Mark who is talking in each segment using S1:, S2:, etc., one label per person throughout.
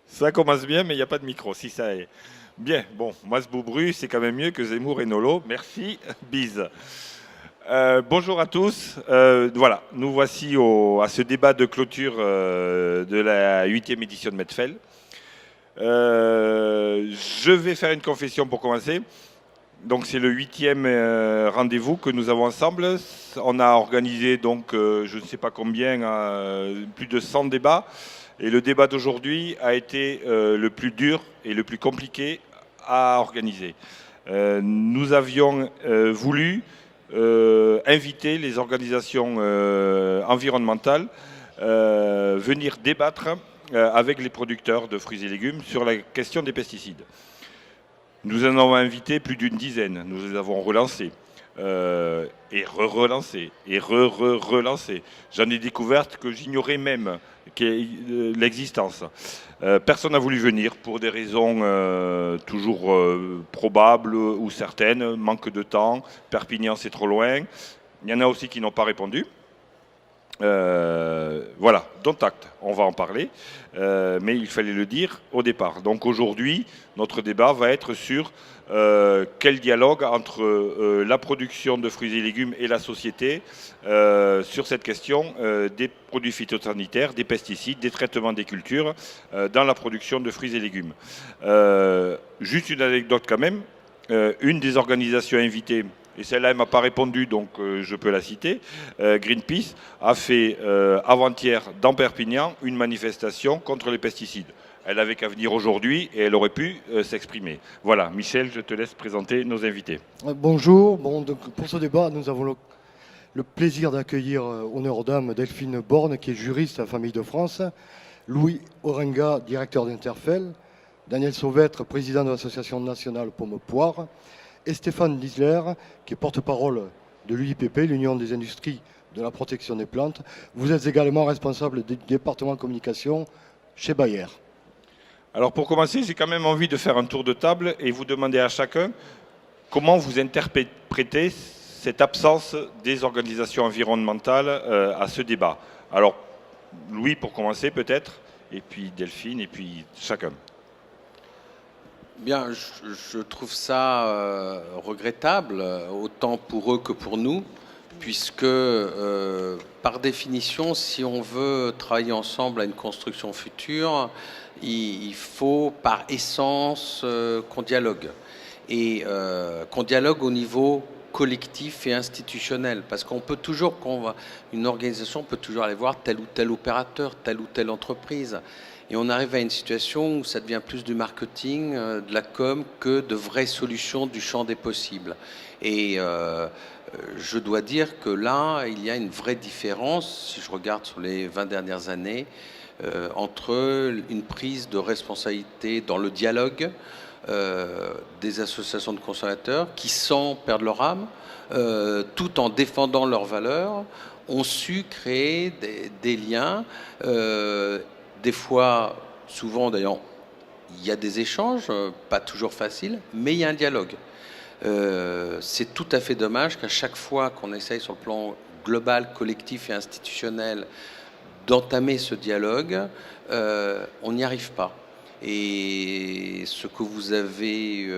S1: Ça commence bien, mais il n'y a pas de micro. Si ça est bien, bon, moi ce Boubru, c'est quand même mieux que Zemmour et Nolo. Merci, bise. Bonjour à tous. Voilà, nous voici à ce débat de clôture de la 8e édition de Medfel. Je vais faire une confession pour commencer. Donc c'est le 8e rendez-vous que nous avons ensemble. On a organisé donc je ne sais pas combien, plus de 100 débats. Et le débat d'aujourd'hui a été le plus dur et le plus compliqué à organiser. Nous avions voulu inviter les organisations environnementales venir débattre avec les producteurs de fruits et légumes sur la question des pesticides. Nous en avons invité plus d'une dizaine. Nous les avons relancés. Et relancés. Et relancés. J'en ai découvert que j'ignorais même l'existence. Personne n'a voulu venir pour des raisons toujours probables ou certaines. Manque de temps. Perpignan, c'est trop loin. Il y en a aussi qui n'ont pas répondu. Voilà, dont acte, on va en parler, mais il fallait le dire au départ. Donc aujourd'hui, notre débat va être sur quel dialogue entre la production de fruits et légumes et la société sur cette question des produits phytosanitaires, des pesticides, des traitements des cultures dans la production de fruits et légumes. Juste une anecdote quand même, une des organisations invitées, et celle-là, elle ne m'a pas répondu, donc je peux la citer. Greenpeace a fait avant-hier dans Perpignan une manifestation contre les pesticides. Elle n'avait qu'à venir aujourd'hui et elle aurait pu s'exprimer. Voilà, Michel, je te laisse présenter nos invités.
S2: Bonjour, donc pour ce débat, nous avons le plaisir d'accueillir honneur aux dames Delphine Borne, qui est juriste à la Famille de France, Louis Orenga, directeur d'Interfel, Daniel Sauvêtre, président de l'Association nationale Pomme-Poire, et Stéphane Lisler, qui est porte-parole de l'UIPP, l'Union des industries de la protection des plantes. Vous êtes également responsable du département communication chez Bayer.
S1: Alors pour commencer, j'ai quand même envie de faire un tour de table et vous demander à chacun comment vous interprétez cette absence des organisations environnementales à ce débat. Alors Louis pour commencer peut-être, et puis Delphine, et puis chacun.
S3: Bien, je trouve ça regrettable, autant pour eux que pour nous, puisque par définition, si on veut travailler ensemble à une construction future, il faut par essence qu'on dialogue. Et qu'on dialogue au niveau collectif et institutionnel, parce qu'on peut toujours, une organisation peut toujours aller voir tel ou tel opérateur, telle ou telle entreprise. Et on arrive à une situation où ça devient plus du marketing, de la com, que de vraies solutions du champ des possibles. Et je dois dire que là, il y a une vraie différence, si je regarde sur les 20 dernières années, entre une prise de responsabilité dans le dialogue des associations de consommateurs qui, sans perdre leur âme, tout en défendant leurs valeurs, ont su créer des liens. Des fois, souvent d'ailleurs, il y a des échanges, pas toujours faciles, mais il y a un dialogue. C'est tout à fait dommage qu'à chaque fois qu'on essaye sur le plan global, collectif et institutionnel d'entamer ce dialogue, on n'y arrive pas. Et ce que vous avez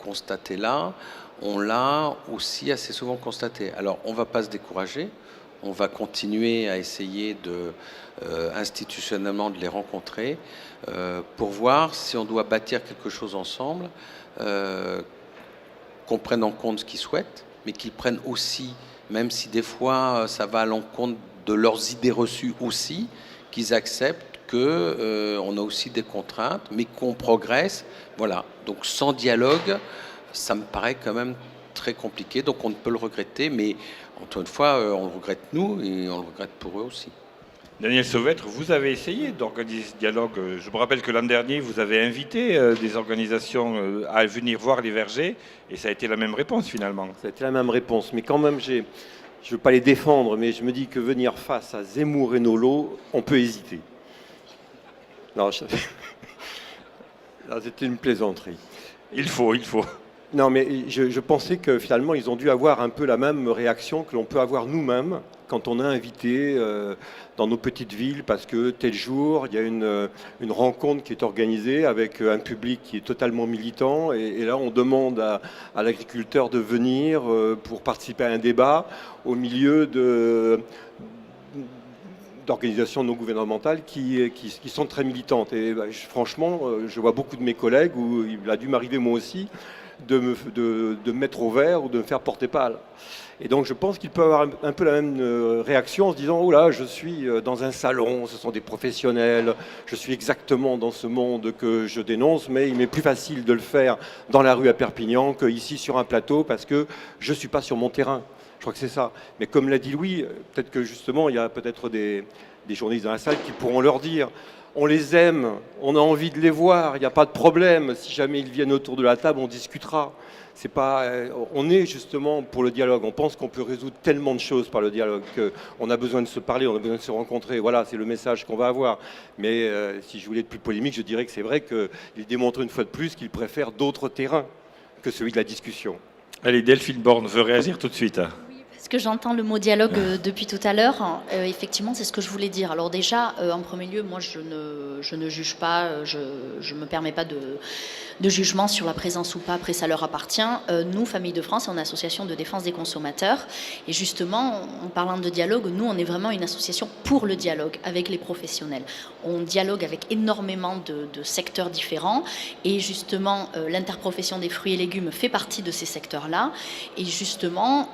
S3: constaté là, on l'a aussi assez souvent constaté. Alors, on ne va pas se décourager. On va continuer à essayer institutionnellement de les rencontrer pour voir si on doit bâtir quelque chose ensemble, qu'on prenne en compte ce qu'ils souhaitent, mais qu'ils prennent aussi, même si des fois ça va à l'encontre de leurs idées reçues aussi, qu'ils acceptent qu'on a aussi des contraintes, mais qu'on progresse. Voilà. Donc sans dialogue, ça me paraît quand même très compliqué, donc on ne peut le regretter, mais encore une fois, on le regrette nous et on le regrette pour eux aussi.
S1: Daniel Sauvêtre, vous avez essayé d'organiser ce dialogue. Je me rappelle que l'an dernier, vous avez invité des organisations à venir voir les vergers et ça a été la même réponse finalement.
S4: Ça a été la même réponse, mais quand même, je ne veux pas les défendre, mais je me dis que venir face à Zemmour et Nolo, on peut hésiter. Non, c'était une plaisanterie.
S1: Il faut.
S4: Non, mais je pensais que finalement, ils ont dû avoir un peu la même réaction que l'on peut avoir nous-mêmes quand on a invité dans nos petites villes, parce que tel jour, il y a une rencontre qui est organisée avec un public qui est totalement militant, et là on demande à l'agriculteur de venir pour participer à un débat au milieu d'organisations non gouvernementales qui sont très militantes. Et franchement, je vois beaucoup de mes collègues, où il a dû m'arriver moi aussi, de me mettre au vert ou de me faire porter pâle. Et donc je pense qu'il peut avoir un peu la même réaction en se disant « Oh là, je suis dans un salon, ce sont des professionnels, je suis exactement dans ce monde que je dénonce, mais il m'est plus facile de le faire dans la rue à Perpignan qu'ici sur un plateau parce que je ne suis pas sur mon terrain. » Je crois que c'est ça. Mais comme l'a dit Louis, peut-être que justement, il y a peut-être des journalistes dans la salle qui pourront leur dire « On les aime, on a envie de les voir, il n'y a pas de problème. Si jamais ils viennent autour de la table, on discutera. » C'est pas, on est justement pour le dialogue. On pense qu'on peut résoudre tellement de choses par le dialogue qu'on a besoin de se parler, on a besoin de se rencontrer. Voilà, c'est le message qu'on va avoir. Mais si je voulais être plus polémique, je dirais que c'est vrai qu'il démontre une fois de plus qu'il préfère d'autres terrains que celui de la discussion.
S1: Allez, Delphine Borne veut réagir tout de suite.
S5: Parce que j'entends le mot dialogue depuis tout à l'heure. Effectivement, c'est ce que je voulais dire. Alors déjà, en premier lieu, moi, je ne juge pas, je ne me permets pas de jugement sur la présence ou pas, après ça leur appartient. Nous, Famille de France, on est une association de défense des consommateurs. Et justement, en parlant de dialogue, nous, on est vraiment une association pour le dialogue avec les professionnels. On dialogue avec énormément de secteurs différents. Et justement, l'interprofession des fruits et légumes fait partie de ces secteurs-là. Et justement,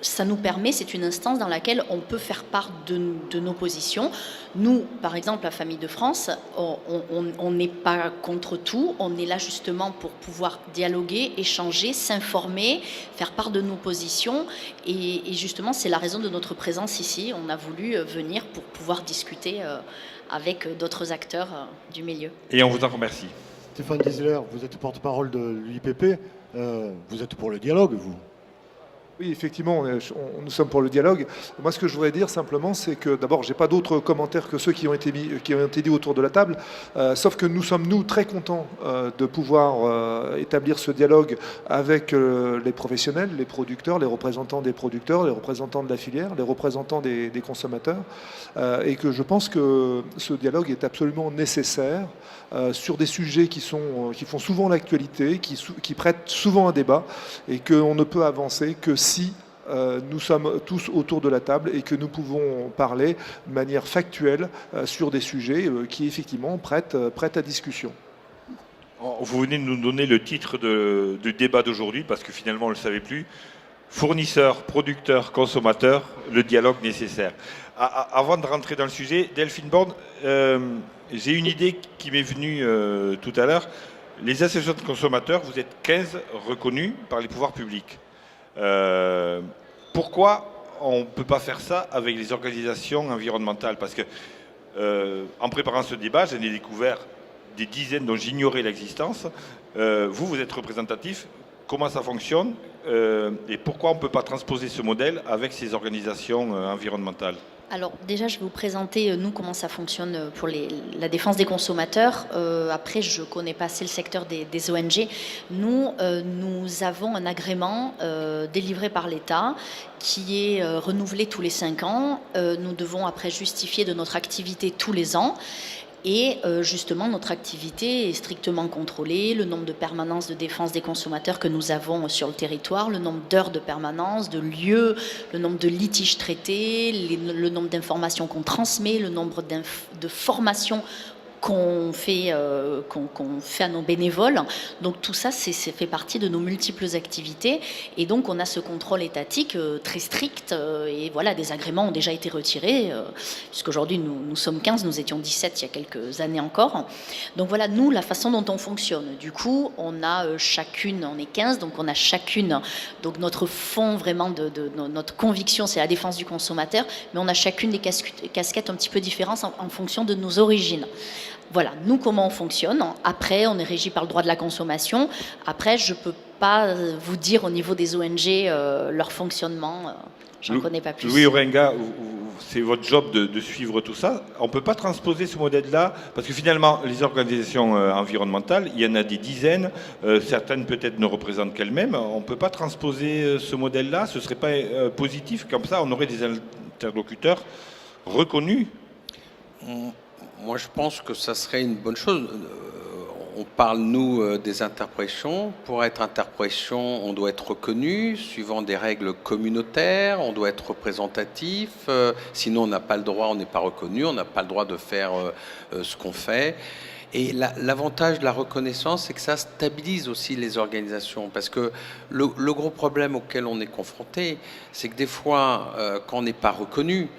S5: ça nous permet, c'est une instance dans laquelle on peut faire part de nos positions. Nous, par exemple, la Famille de France, on n'est pas contre tout, on est là justement pour pouvoir dialoguer, échanger, s'informer, faire part de nos positions, et justement c'est la raison de notre présence ici. On a voulu venir pour pouvoir discuter avec d'autres acteurs du milieu.
S1: Et on vous en remercie.
S2: Stéphane Diesler, vous êtes porte-parole de l'UIPP, vous êtes pour le dialogue, vous?
S6: Oui, effectivement, nous sommes pour le dialogue. Moi, ce que je voudrais dire simplement, c'est que d'abord, je n'ai pas d'autres commentaires que ceux qui ont été dit autour de la table, sauf que nous sommes, très contents de pouvoir établir ce dialogue avec les professionnels, les producteurs, les représentants des producteurs, les représentants de la filière, les représentants des consommateurs, et que je pense que ce dialogue est absolument nécessaire sur des sujets qui font souvent l'actualité, qui prêtent souvent un débat, et qu'on ne peut avancer que si nous sommes tous autour de la table et que nous pouvons parler de manière factuelle sur des sujets qui effectivement prêtent à discussion.
S1: Vous venez de nous donner le titre du débat d'aujourd'hui, parce que finalement on ne le savait plus. Fournisseurs, producteurs, consommateurs, le dialogue nécessaire. Avant de rentrer dans le sujet, Delphine Borne, j'ai une idée qui m'est venue tout à l'heure. Les associations de consommateurs, vous êtes 15 reconnus par les pouvoirs publics. Pourquoi on ne peut pas faire ça avec les organisations environnementales? Parce que en préparant ce débat, j'en ai découvert des dizaines dont j'ignorais l'existence. Vous êtes représentatif. Comment ça fonctionne et pourquoi on ne peut pas transposer ce modèle avec ces organisations environnementales?
S5: Alors déjà, je vais vous présenter, nous, comment ça fonctionne pour la défense des consommateurs. Après, je ne connais pas assez le secteur des ONG. Nous avons un agrément délivré par l'État qui est renouvelé tous les 5 ans. Nous devons après justifier de notre activité tous les ans. Et justement, notre activité est strictement contrôlée, le nombre de permanences de défense des consommateurs que nous avons sur le territoire, le nombre d'heures de permanence, de lieux, le nombre de litiges traités, le nombre d'informations qu'on transmet, le nombre de formations qu'on fait à nos bénévoles. Donc tout ça, c'est fait partie de nos multiples activités. Et donc on a ce contrôle étatique très strict. Et voilà, des agréments ont déjà été retirés, puisqu'aujourd'hui nous sommes 15, nous étions 17 il y a quelques années encore. Donc voilà, nous, la façon dont on fonctionne. Du coup, on a chacune, on est 15, donc on a chacune, donc notre fond vraiment de notre conviction, c'est la défense du consommateur, mais on a chacune des casquettes un petit peu différentes en fonction de nos origines. Voilà, nous, comment on fonctionne. Après, on est régi par le droit de la consommation. Après, je ne peux pas vous dire au niveau des ONG leur fonctionnement. J'en connais pas plus.
S1: Louis Orenga, c'est votre job de suivre tout ça. On ne peut pas transposer ce modèle-là, parce que finalement, les organisations environnementales, il y en a des dizaines, certaines peut-être ne représentent qu'elles-mêmes. On ne peut pas transposer ce modèle-là, ce ne serait pas positif, comme ça on aurait des interlocuteurs reconnus.
S3: Moi, je pense que ça serait une bonne chose. On parle, nous, des interpressions. Pour être interpression, on doit être reconnu, suivant des règles communautaires, on doit être représentatif. Sinon, on n'a pas le droit, on n'est pas reconnu, on n'a pas le droit de faire ce qu'on fait. Et l'avantage de la reconnaissance, c'est que ça stabilise aussi les organisations. Parce que le gros problème auquel on est confronté, c'est que des fois, quand on n'est pas reconnu,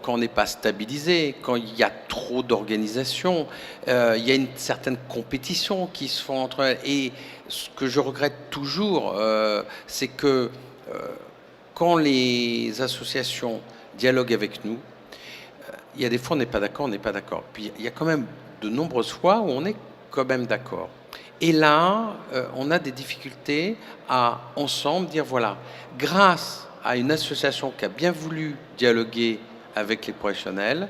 S3: quand on n'est pas stabilisé, quand il y a trop d'organisations, il y a une certaine compétition qui se font entre elles. Et ce que je regrette toujours, c'est que quand les associations dialoguent avec nous, il y a des fois on n'est pas d'accord, on n'est pas d'accord. Puis il y a quand même de nombreuses fois où on est quand même d'accord. Et là, on a des difficultés à ensemble dire voilà, grâce à une association qui a bien voulu dialoguer avec les professionnels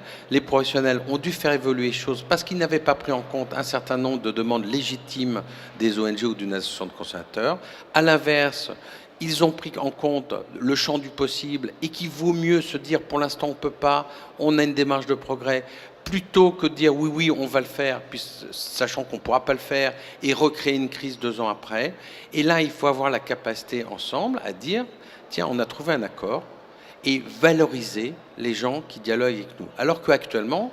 S3: ont dû faire évoluer les choses parce qu'ils n'avaient pas pris en compte un certain nombre de demandes légitimes des ONG ou d'une association de consommateurs. À l'inverse, ils ont pris en compte le champ du possible et qu'il vaut mieux se dire pour l'instant on ne peut pas, on a une démarche de progrès, plutôt que de dire oui, oui, on va le faire, puis sachant qu'on ne pourra pas le faire et recréer une crise 2 ans après. Et là, il faut avoir la capacité ensemble à dire tiens, on a trouvé un accord et valoriser les gens qui dialoguent avec nous. Alors qu'actuellement,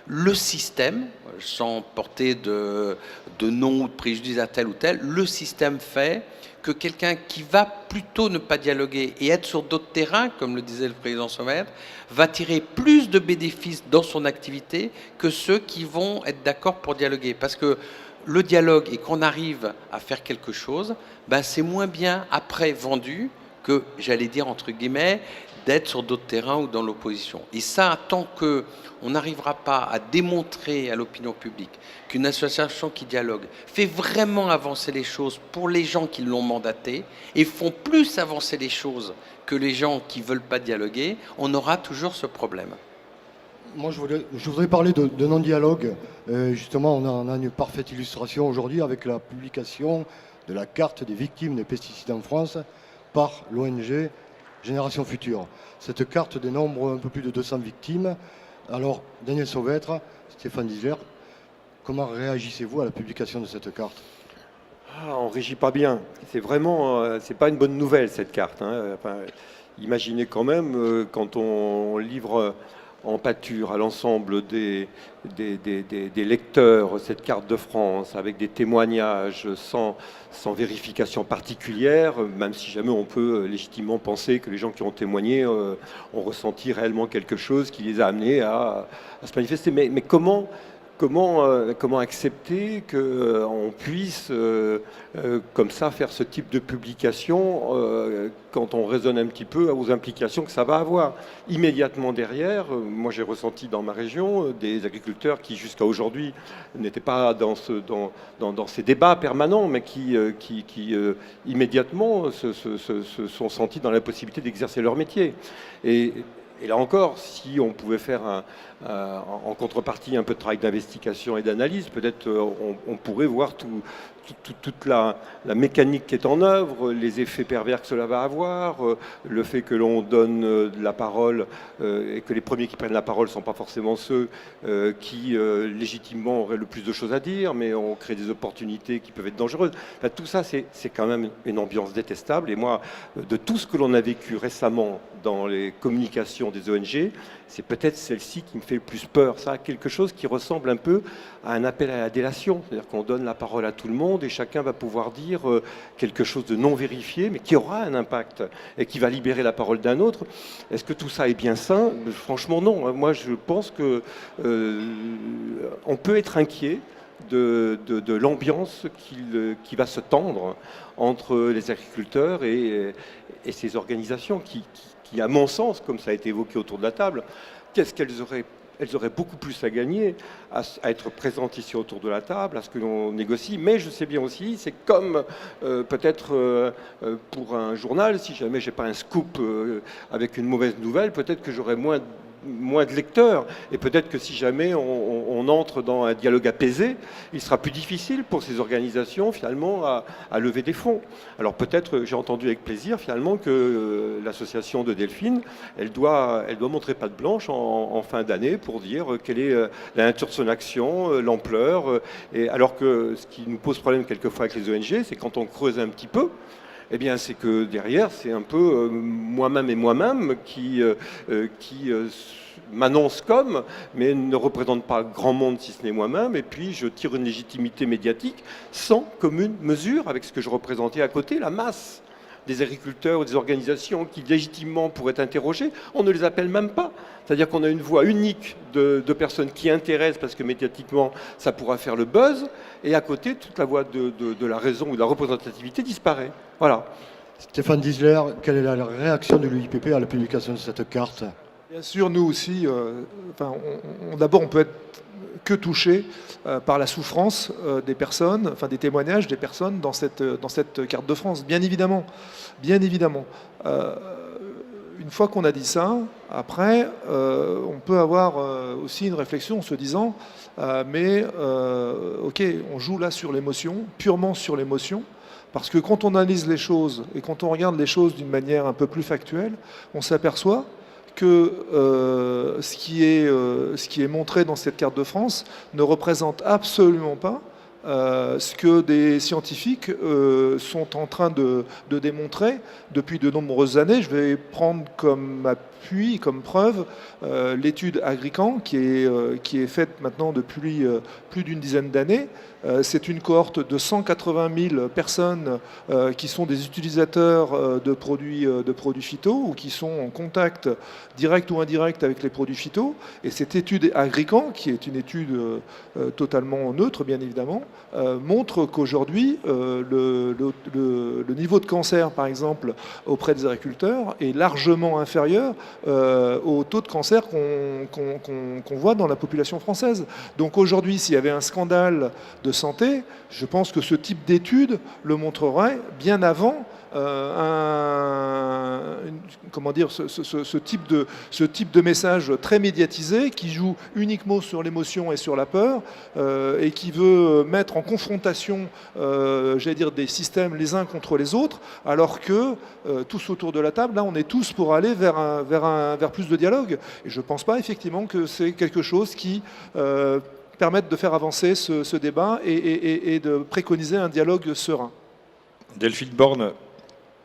S3: le système, sans porter de nom ou de préjudice à tel ou tel, le système fait que quelqu'un qui va plutôt ne pas dialoguer et être sur d'autres terrains, comme le disait le président Sommer, va tirer plus de bénéfices dans son activité que ceux qui vont être d'accord pour dialoguer. Parce que le dialogue et qu'on arrive à faire quelque chose, ben c'est moins bien après vendu que, j'allais dire entre guillemets, d'être sur d'autres terrains ou dans l'opposition. Et ça, tant qu'on n'arrivera pas à démontrer à l'opinion publique qu'une association qui dialogue fait vraiment avancer les choses pour les gens qui l'ont mandaté et font plus avancer les choses que les gens qui ne veulent pas dialoguer, on aura toujours ce problème.
S2: Moi, je voudrais parler de non-dialogue. Justement, on a une parfaite illustration aujourd'hui avec la publication de la carte des victimes des pesticides en France par l'ONG Génération Future. Cette carte dénombre un peu plus de 200 victimes. Alors, Daniel Sauvêtre, Stéphane Disler, comment réagissez-vous à la publication de cette carte ?
S4: On ne régit pas bien. C'est vraiment, c'est pas une bonne nouvelle cette carte. Enfin, imaginez quand même quand on livre en pâture à l'ensemble des lecteurs cette carte de France avec des témoignages sans vérification particulière, même si jamais on peut légitimement penser que les gens qui ont témoigné ont ressenti réellement quelque chose qui les a amenés à se manifester. Mais comment accepter qu'on puisse comme ça faire ce type de publication quand on raisonne un petit peu aux implications que ça va avoir immédiatement derrière. Moi j'ai ressenti dans ma région des agriculteurs qui jusqu'à aujourd'hui n'étaient pas dans ces débats permanents mais qui immédiatement se sont sentis dans la possibilité d'exercer leur métier. Et là encore, si on pouvait faire en contrepartie un peu de travail d'investigation et d'analyse, peut-être on pourrait voir toute la mécanique qui est en œuvre, les effets pervers que cela va avoir, le fait que l'on donne la parole et que les premiers qui prennent la parole ne sont pas forcément ceux qui légitimement auraient le plus de choses à dire, mais on crée des opportunités qui peuvent être dangereuses. Enfin, tout ça, c'est quand même une ambiance détestable. Et moi, de tout ce que l'on a vécu récemment dans les communications des ONG, c'est peut-être celle-ci qui me fait le plus peur. Ça a quelque chose qui ressemble un peu à un appel à la délation. C'est-à-dire qu'on donne la parole à tout le monde et chacun va pouvoir dire quelque chose de non vérifié, mais qui aura un impact et qui va libérer la parole d'un autre. Est-ce que tout ça est bien sain ? Franchement, non. Moi, je pense que on peut être inquiet de l'ambiance qui va se tendre entre les agriculteurs et ces organisations qui, à mon sens, comme ça a été évoqué autour de la table, qu'est-ce qu'elles auraient elles auraient beaucoup plus à gagner à être présentes ici autour de la table, à ce que l'on négocie. Mais je sais bien aussi, c'est comme peut-être pour un journal, si jamais j'ai pas un scoop avec une mauvaise nouvelle, peut-être que j'aurai moins de lecteurs. Et peut-être que si jamais on entre dans un dialogue apaisé, il sera plus difficile pour ces organisations finalement à lever des fonds. Alors peut-être, j'ai entendu avec plaisir finalement que l'association de Delphine, elle doit montrer patte blanche en fin d'année pour dire quelle est la nature de son action, l'ampleur. Et alors que ce qui nous pose problème quelquefois avec les ONG, c'est quand on creuse un petit peu, eh bien, c'est que derrière, c'est un peu moi-même qui m'annonce comme, mais ne représente pas grand monde si ce n'est moi-même. Et puis, je tire une légitimité médiatique sans commune mesure avec ce que je représentais à côté, la masse des agriculteurs ou des organisations qui légitimement pourraient être interrogées. On ne les appelle même pas. C'est-à-dire qu'on a une voix unique de personnes qui intéressent parce que médiatiquement, ça pourra faire le buzz. Et à côté, toute la voix de la raison ou de la représentativité disparaît. Voilà.
S2: Stéphane Disler, quelle est la réaction de l'UIPP à la publication de cette carte?
S6: Bien sûr, nous aussi, d'abord, on peut être que touché par la souffrance des personnes, enfin des témoignages des personnes dans cette carte de France, bien évidemment. Bien évidemment. Une fois qu'on a dit ça, après, on peut avoir aussi une réflexion en se disant, ok, on joue là sur l'émotion, purement sur l'émotion, parce que quand on analyse les choses et quand on regarde les choses d'une manière un peu plus factuelle, on s'aperçoit que ce qui est montré dans cette carte de France ne représente absolument pas ce que des scientifiques sont en train de démontrer depuis de nombreuses années. Je vais prendre comme appui, comme preuve, l'étude Agrican qui est faite maintenant depuis plus d'une dizaine d'années. C'est une cohorte de 180 000 personnes qui sont des utilisateurs de produits phyto ou qui sont en contact direct ou indirect avec les produits phyto. Et cette étude Agrican, qui est une étude totalement neutre, bien évidemment, montre qu'aujourd'hui, le niveau de cancer, par exemple, auprès des agriculteurs est largement inférieur au taux de cancer qu'on voit dans la population française. Donc aujourd'hui, s'il y avait un scandale de santé, je pense que ce type d'étude le montrerait bien avant ce type de message très médiatisé qui joue uniquement sur l'émotion et sur la peur et qui veut mettre en confrontation des systèmes les uns contre les autres, alors que tous autour de la table, là on est tous pour aller vers plus de dialogue. Et je ne pense pas effectivement que c'est quelque chose qui permette de faire avancer ce débat et de préconiser un dialogue serein.
S1: Delphine Borne,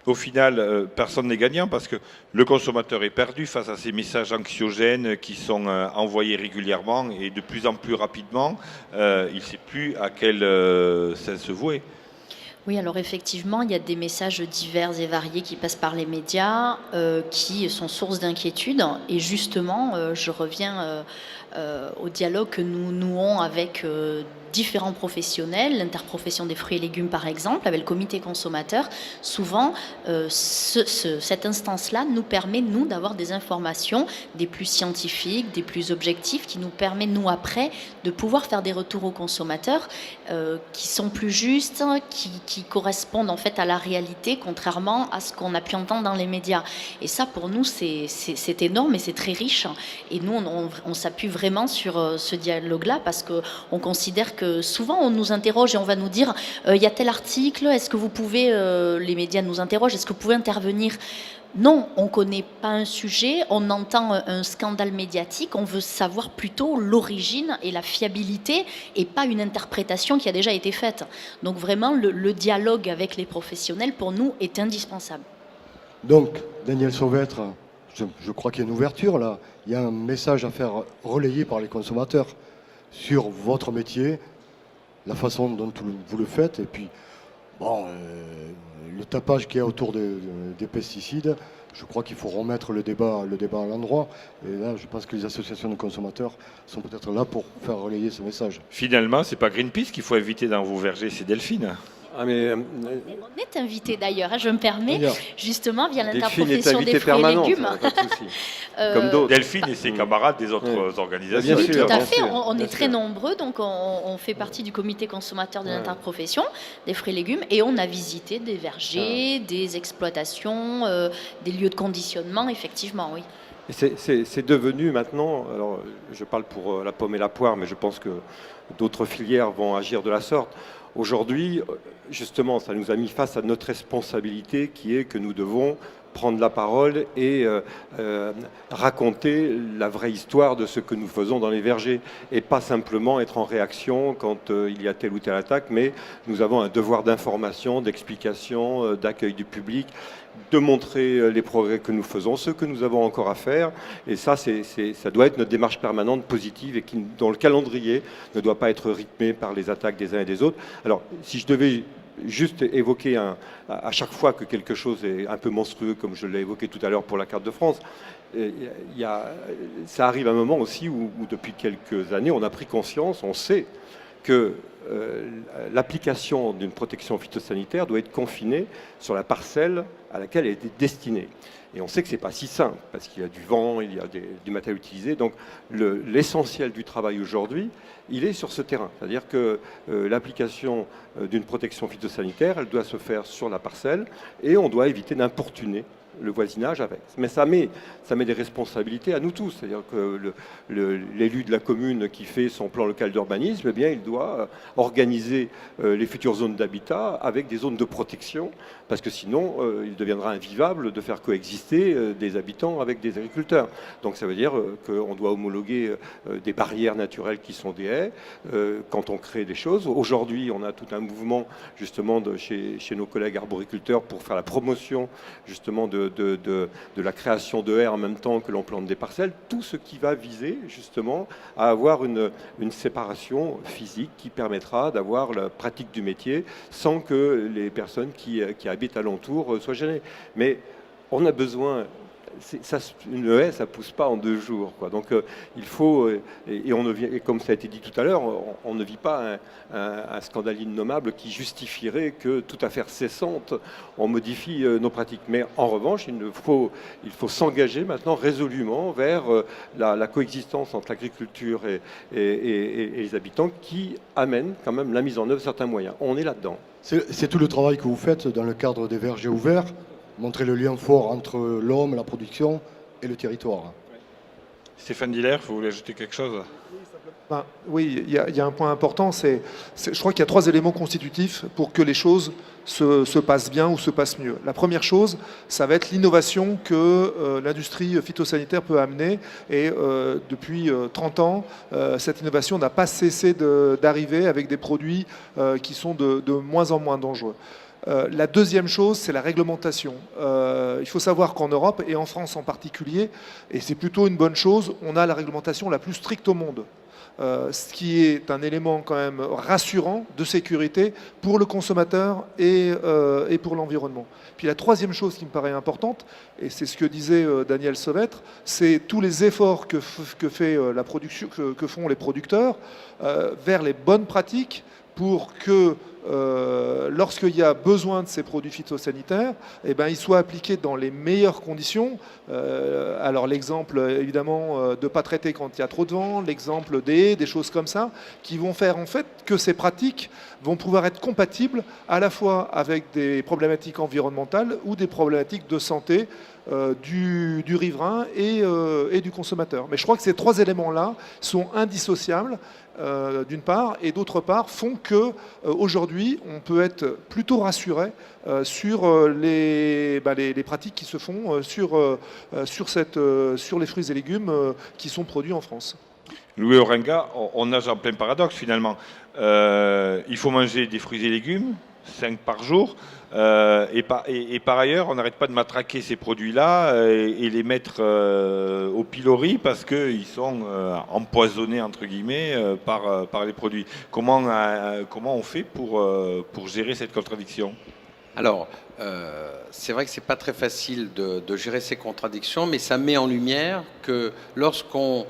S1: au final, personne n'est gagnant parce que le consommateur est perdu face à ces messages anxiogènes qui sont envoyés régulièrement et de plus en plus rapidement. Il ne sait plus à quel sens se vouer.
S5: Oui, alors effectivement, il y a des messages divers et variés qui passent par les médias qui sont source d'inquiétude. Et justement, je reviens au dialogue que nous nouons avec différents professionnels, l'interprofession des fruits et légumes par exemple, avec le comité consommateur. Souvent, cette instance-là nous permet, nous, d'avoir des informations des plus scientifiques, des plus objectives, qui nous permet, nous, après, de pouvoir faire des retours aux consommateurs qui sont plus justes, qui correspondent en fait à la réalité, contrairement à ce qu'on a pu entendre dans les médias. Et ça, pour nous, c'est énorme et c'est très riche. Et nous, on s'appuie vraiment sur ce dialogue-là parce qu'on considère que souvent, on nous interroge et on va nous dire il y a tel article, est-ce que vous pouvez, les médias nous interrogent, est-ce que vous pouvez intervenir ? Non, on ne connaît pas un sujet, on entend un scandale médiatique, on veut savoir plutôt l'origine et la fiabilité et pas une interprétation qui a déjà été faite. Donc vraiment, le dialogue avec les professionnels, pour nous, est indispensable.
S2: Donc, Daniel Sauvêtre, je crois qu'il y a une ouverture là. Il y a un message à faire relayer par les consommateurs sur votre métier, la façon dont vous le faites, et puis le tapage qu'il y a autour des pesticides. Je crois qu'il faut remettre le débat à l'endroit. Et là, je pense que les associations de consommateurs sont peut-être là pour faire relayer ce message.
S1: Finalement, ce n'est pas Greenpeace qu'il faut éviter dans vos vergers, c'est Delphine.
S4: Ah, mais,
S5: On est invité d'ailleurs, hein, je me permets,
S2: D'ailleurs.
S5: justement via
S4: Delphine est
S5: l'interprofession des
S4: invitée
S5: fruits et
S4: permanente,
S5: légumes.
S4: pas de souci.
S5: Euh,
S4: Comme d'autres.
S1: Delphine et ses camarades des autres organisations.
S4: Bien
S5: Oui,
S4: sûr,
S5: tout à
S4: bien
S5: fait.
S4: sûr,
S5: On
S4: bien
S5: est très
S4: sûr.
S5: nombreux, donc on fait partie du comité consommateur de
S4: Ouais.
S5: l'interprofession des fruits et légumes et on a visité des vergers, des exploitations, des lieux de conditionnement, effectivement, oui.
S4: Et c'est devenu maintenant, alors je parle pour la pomme et la poire, mais je pense que d'autres filières vont agir de la sorte. Aujourd'hui, justement, ça nous a mis face à notre responsabilité qui est que nous devons prendre la parole et raconter la vraie histoire de ce que nous faisons dans les vergers et pas simplement être en réaction quand il y a telle ou telle attaque, mais nous avons un devoir d'information, d'explication, d'accueil du public, de montrer les progrès que nous faisons, ce que nous avons encore à faire. Et ça, ça doit être notre démarche permanente positive et qui, dont le calendrier ne doit pas être rythmé par les attaques des uns et des autres. Alors, si je devais juste évoquer à chaque fois que quelque chose est un peu monstrueux, comme je l'ai évoqué tout à l'heure pour la carte de France, ça arrive à un moment aussi où depuis quelques années, on a pris conscience, on sait que l'application d'une protection phytosanitaire doit être confinée sur la parcelle à laquelle elle est destinée. Et on sait que ce n'est pas si simple, parce qu'il y a du vent, il y a du matériel utilisé. Donc l'essentiel du travail aujourd'hui, il est sur ce terrain. C'est-à-dire que l'application d'une protection phytosanitaire, elle doit se faire sur la parcelle, et on doit éviter d'importuner le voisinage avec. Mais ça met des responsabilités à nous tous. C'est-à-dire que l'élu de la commune qui fait son plan local d'urbanisme, eh bien, il doit organiser les futures zones d'habitat avec des zones de protection, parce que sinon, il deviendra invivable de faire coexister des habitants avec des agriculteurs. Donc ça veut dire qu'on doit homologuer des barrières naturelles qui sont des haies quand on crée des choses. Aujourd'hui, on a tout un mouvement justement chez nos collègues arboriculteurs pour faire la promotion justement de la création de haies en même temps que l'on plante des parcelles, tout ce qui va viser justement à avoir une séparation physique qui permettra d'avoir la pratique du métier sans que les personnes qui habitent alentour soient gênées. Mais on a besoin... une haie, ça ne pousse pas en 2 jours, quoi. Donc il faut, et comme ça a été dit tout à l'heure, on ne vit pas un scandale innommable qui justifierait que, toute affaire cessante, on modifie nos pratiques. Mais en revanche, il faut s'engager maintenant résolument vers la coexistence entre l'agriculture et les habitants qui amène quand même la mise en œuvre de certains moyens. On est là-dedans.
S2: C'est tout le travail que vous faites dans le cadre des vergers ouverts, montrer le lien fort entre l'homme, la production et le territoire.
S1: Stéphane Diller, vous voulez ajouter quelque chose?
S6: Oui, il y a un point important, je crois qu'il y a 3 éléments constitutifs pour que les choses se passent bien ou se passent mieux. La première chose, ça va être l'innovation que l'industrie phytosanitaire peut amener. Et depuis 30 ans, cette innovation n'a pas cessé d'arriver avec des produits qui sont de moins en moins dangereux. La deuxième chose, c'est la réglementation. Il faut savoir qu'en Europe, et en France en particulier, et c'est plutôt une bonne chose, on a la réglementation la plus stricte au monde. Ce qui est un élément quand même rassurant de sécurité pour le consommateur et pour l'environnement. Puis la troisième chose qui me paraît importante, et c'est ce que disait Daniel Sauvêtre, c'est tous les efforts que font les producteurs vers les bonnes pratiques pour que lorsqu'il y a besoin de ces produits phytosanitaires, eh ben, ils soient appliqués dans les meilleures conditions. Alors l'exemple évidemment de ne pas traiter quand il y a trop de vent, l'exemple des choses comme ça, qui vont faire en fait que ces pratiques vont pouvoir être compatibles à la fois avec des problématiques environnementales ou des problématiques de santé du riverain et du consommateur. Mais je crois que ces 3 éléments-là sont indissociables d'une part, et d'autre part font que aujourd'hui on peut être plutôt rassuré sur les pratiques qui se font sur les fruits et légumes qui sont produits en France.
S1: Louis Orenga, on nage en plein paradoxe finalement. Il faut manger des fruits et légumes, 5 par jour, et par ailleurs, on n'arrête pas de matraquer ces produits-là et les mettre au pilori parce qu'ils sont empoisonnés, entre guillemets, par les produits. Comment on fait pour gérer cette contradiction ?
S3: Alors, c'est vrai que ce n'est pas très facile de gérer ces contradictions, mais ça met en lumière que lorsqu'on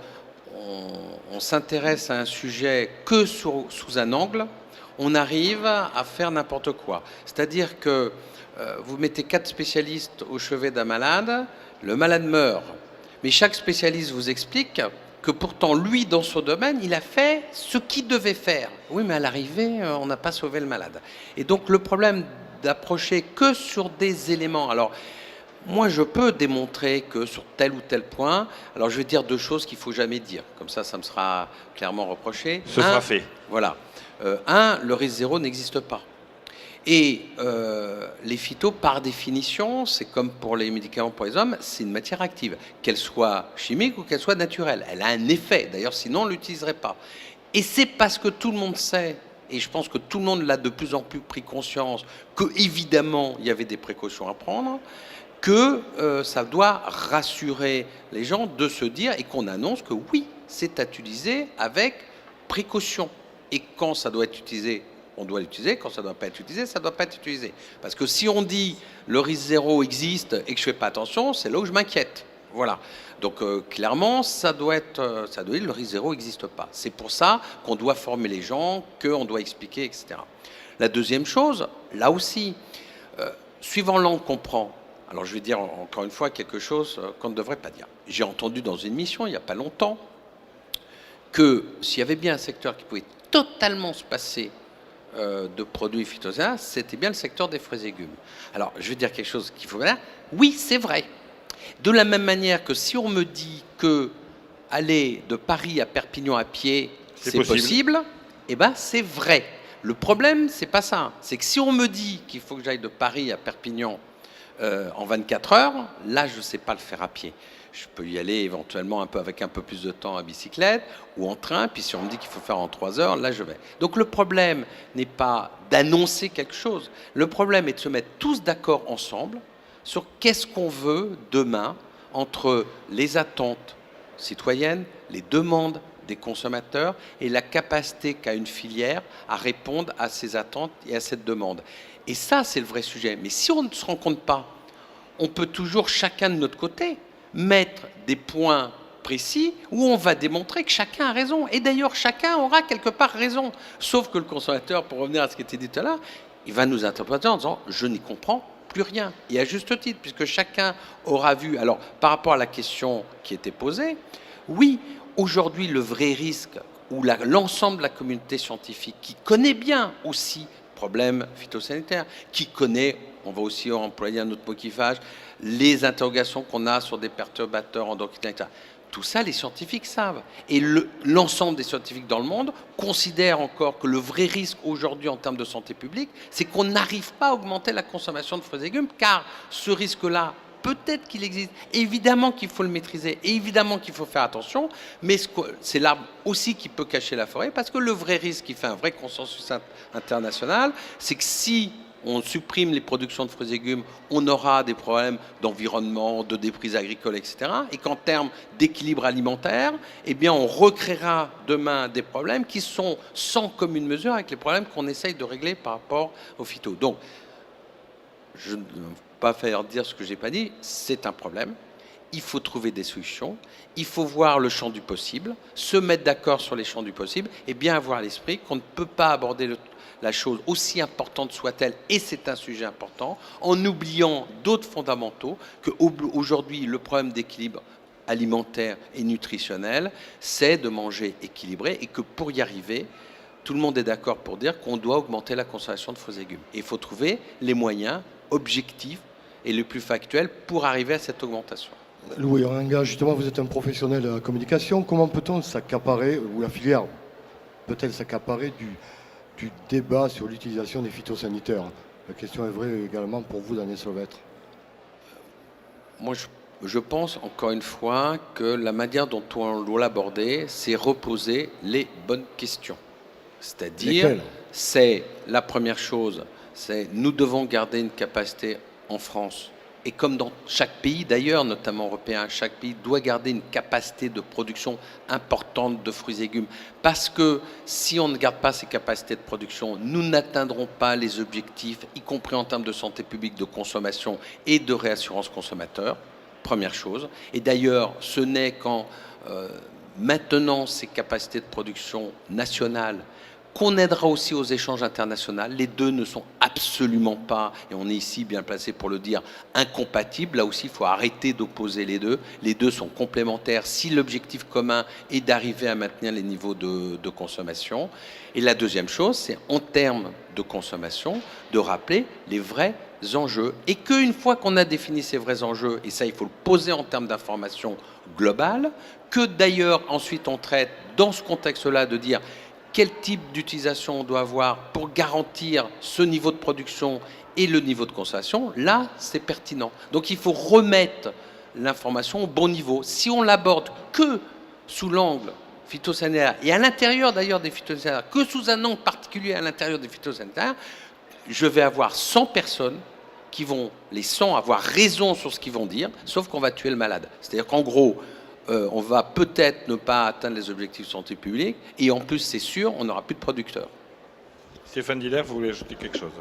S3: on s'intéresse à un sujet que sous un angle, on arrive à faire n'importe quoi. C'est-à-dire que vous mettez 4 spécialistes au chevet d'un malade, le malade meurt. Mais chaque spécialiste vous explique que pourtant, lui, dans son domaine, il a fait ce qu'il devait faire. Oui, mais à l'arrivée, on n'a pas sauvé le malade. Et donc, le problème d'approcher que sur des éléments. Alors, moi, je peux démontrer que sur tel ou tel point, alors je vais dire 2 choses qu'il ne faut jamais dire. Comme ça me sera clairement reproché.
S1: Ce sera fait.
S3: Voilà. Le risque zéro n'existe pas. Et les phytos, par définition, c'est comme pour les médicaments pour les hommes, c'est une matière active, qu'elle soit chimique ou qu'elle soit naturelle. Elle a un effet, d'ailleurs, sinon on ne l'utiliserait pas. Et c'est parce que tout le monde sait, et je pense que tout le monde l'a de plus en plus pris conscience, qu'évidemment, il y avait des précautions à prendre, que ça doit rassurer les gens de se dire, et qu'on annonce que oui, c'est à utiliser avec précaution. Et quand ça doit être utilisé, on doit l'utiliser. Quand ça ne doit pas être utilisé, ça ne doit pas être utilisé. Parce que si on dit le risque zéro existe et que je ne fais pas attention, c'est là où je m'inquiète. Voilà. Donc clairement, ça doit être le risque zéro n'existe pas. C'est pour ça qu'on doit former les gens, qu'on doit expliquer, etc. La deuxième chose, là aussi, suivant l'angle qu'on prend, alors je vais dire encore une fois quelque chose qu'on ne devrait pas dire. J'ai entendu dans une mission, il n'y a pas longtemps, que s'il y avait bien un secteur qui pouvait totalement se passer de produits phytosanitaires, c'était bien le secteur des fruits et légumes. Alors, je vais dire quelque chose qu'il faut dire. Oui, c'est vrai. De la même manière que si on me dit que aller de Paris à Perpignan à pied, c'est possible, eh ben c'est vrai. Le problème, c'est pas ça. C'est que si on me dit qu'il faut que j'aille de Paris à Perpignan en 24 heures, là, je ne sais pas le faire à pied. Je peux y aller éventuellement avec un peu plus de temps à bicyclette ou en train. Puis si on me dit qu'il faut faire en 3 heures, là je vais. Donc le problème n'est pas d'annoncer quelque chose. Le problème est de se mettre tous d'accord ensemble sur qu'est-ce qu'on veut demain entre les attentes citoyennes, les demandes des consommateurs et la capacité qu'a une filière à répondre à ces attentes et à cette demande. Et ça, c'est le vrai sujet. Mais si on ne se rend compte pas, on peut toujours chacun de notre côté mettre des points précis où on va démontrer que chacun a raison. Et d'ailleurs, chacun aura quelque part raison. Sauf que le consommateur, pour revenir à ce qui était dit tout à l'heure, il va nous interpréter en disant « je n'y comprends plus rien ». Et à juste titre, puisque chacun aura vu. Alors, par rapport à la question qui était posée, oui, aujourd'hui, le vrai risque, où l'ensemble de la communauté scientifique, qui connaît bien aussi problèmes phytosanitaires, qui connaît, on va aussi employer un autre mot qui fâche, les interrogations qu'on a sur des perturbateurs endocriniens, etc. Tout ça, les scientifiques savent. Et l'ensemble des scientifiques dans le monde considèrent encore que le vrai risque aujourd'hui en termes de santé publique, c'est qu'on n'arrive pas à augmenter la consommation de fruits et légumes, car ce risque-là, peut-être qu'il existe. Évidemment qu'il faut le maîtriser, et évidemment qu'il faut faire attention, mais c'est l'arbre aussi qui peut cacher la forêt, parce que le vrai risque qui fait un vrai consensus international, c'est que si on supprime les productions de fruits et légumes, on aura des problèmes d'environnement, de déprises agricoles, etc. Et qu'en termes d'équilibre alimentaire, eh bien, on recréera demain des problèmes qui sont sans commune mesure avec les problèmes qu'on essaye de régler par rapport aux phytos. Donc, je ne veux pas faire dire ce que je n'ai pas dit, c'est un problème. Il faut trouver des solutions, il faut voir le champ du possible, se mettre d'accord sur les champs du possible et bien avoir à l'esprit qu'on ne peut pas aborder la chose, aussi importante soit-elle, et c'est un sujet important, en oubliant d'autres fondamentaux, qu'aujourd'hui, le problème d'équilibre alimentaire et nutritionnel, c'est de manger équilibré, et que pour y arriver, tout le monde est d'accord pour dire qu'on doit augmenter la consommation de fruits et légumes. Et il faut trouver les moyens objectifs et les plus factuels pour arriver à cette augmentation.
S2: Louis Orenga, justement, vous êtes un professionnel de la communication. Comment peut-on s'accaparer, ou la filière peut-elle s'accaparer du débat sur l'utilisation des phytosanitaires? La question est vraie également pour vous, Daniel Sauvêtre.
S3: Moi, je pense, encore une fois, que la manière dont on doit l'aborder, c'est reposer les bonnes questions. C'est-à-dire, c'est la première chose, c'est nous devons garder une capacité en France. Et comme dans chaque pays, d'ailleurs, notamment européen, chaque pays doit garder une capacité de production importante de fruits et légumes. Parce que si on ne garde pas ces capacités de production, nous n'atteindrons pas les objectifs, y compris en termes de santé publique, de consommation et de réassurance consommateur. Première chose. Et d'ailleurs, ce n'est qu'en maintenant ces capacités de production nationales, qu'on aidera aussi aux échanges internationaux. Les deux ne sont absolument pas, et on est ici bien placé pour le dire, incompatibles. Là aussi, il faut arrêter d'opposer les deux. Les deux sont complémentaires si l'objectif commun est d'arriver à maintenir les niveaux de consommation. Et la deuxième chose, c'est en termes de consommation, de rappeler les vrais enjeux. Et qu'une fois qu'on a défini ces vrais enjeux, et ça, il faut le poser en termes d'information globale, que d'ailleurs, ensuite, on traite dans ce contexte-là de dire quel type d'utilisation on doit avoir pour garantir ce niveau de production et le niveau de consommation, là, c'est pertinent. Donc, il faut remettre l'information au bon niveau. Si on l'aborde que sous l'angle phytosanitaire, et à l'intérieur d'ailleurs des phytosanitaires, que sous un angle particulier à l'intérieur des phytosanitaires, je vais avoir 100 personnes qui vont, les 100, avoir raison sur ce qu'ils vont dire, sauf qu'on va tuer le malade. C'est-à-dire qu'en gros, on va peut-être ne pas atteindre les objectifs de santé publique, et en plus, c'est sûr, on n'aura plus de producteurs.
S1: Stéphane Diller, vous voulez ajouter quelque chose?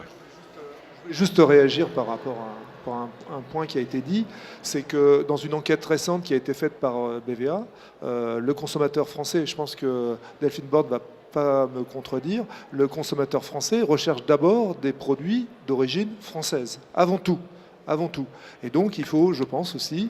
S6: Juste réagir par rapport à un point qui a été dit, c'est que dans une enquête récente qui a été faite par BVA, le consommateur français, je pense que Delphine Borne va pas me contredire, le consommateur français recherche d'abord des produits d'origine française, avant tout. Et donc il faut, je pense aussi,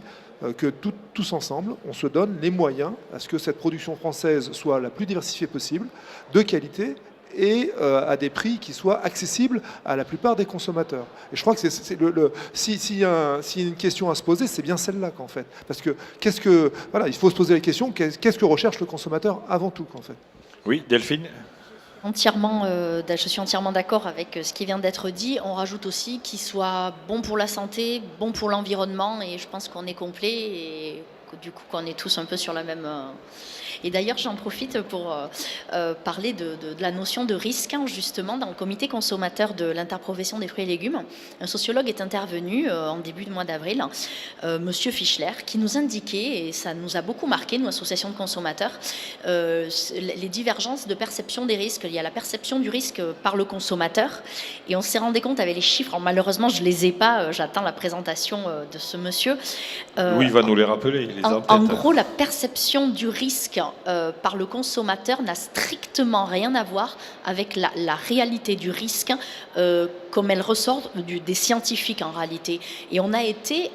S6: que tous ensemble, on se donne les moyens à ce que cette production française soit la plus diversifiée possible, de qualité, et à des prix qui soient accessibles à la plupart des consommateurs. Et je crois que s'il y a une question à se poser, c'est bien celle-là qu'en fait. Parce que voilà, il faut se poser la question, qu'est-ce que recherche le consommateur avant tout qu'en fait.
S1: Oui, Delphine?
S5: Je suis entièrement d'accord avec ce qui vient d'être dit. On rajoute aussi qu'il soit bon pour la santé, bon pour l'environnement, et je pense qu'on est complet et du coup qu'on est tous un peu sur la même... Et d'ailleurs, j'en profite pour parler de la notion de risque, justement, dans le comité consommateur de l'interprofession des fruits et légumes. Un sociologue est intervenu en début du mois d'avril, Monsieur Fischler, qui nous indiquait, et ça nous a beaucoup marqué, nous, associations de consommateurs, les divergences de perception des risques. Il y a la perception du risque par le consommateur, et on s'est rendu compte avec les chiffres, alors, malheureusement, je ne les ai pas, j'attends la présentation de ce monsieur.
S1: Louis va nous les rappeler, il les a en tête.
S5: En gros, la perception du risque par le consommateur n'a strictement rien à voir avec la réalité du risque comme elle ressort des scientifiques en réalité. Et on a été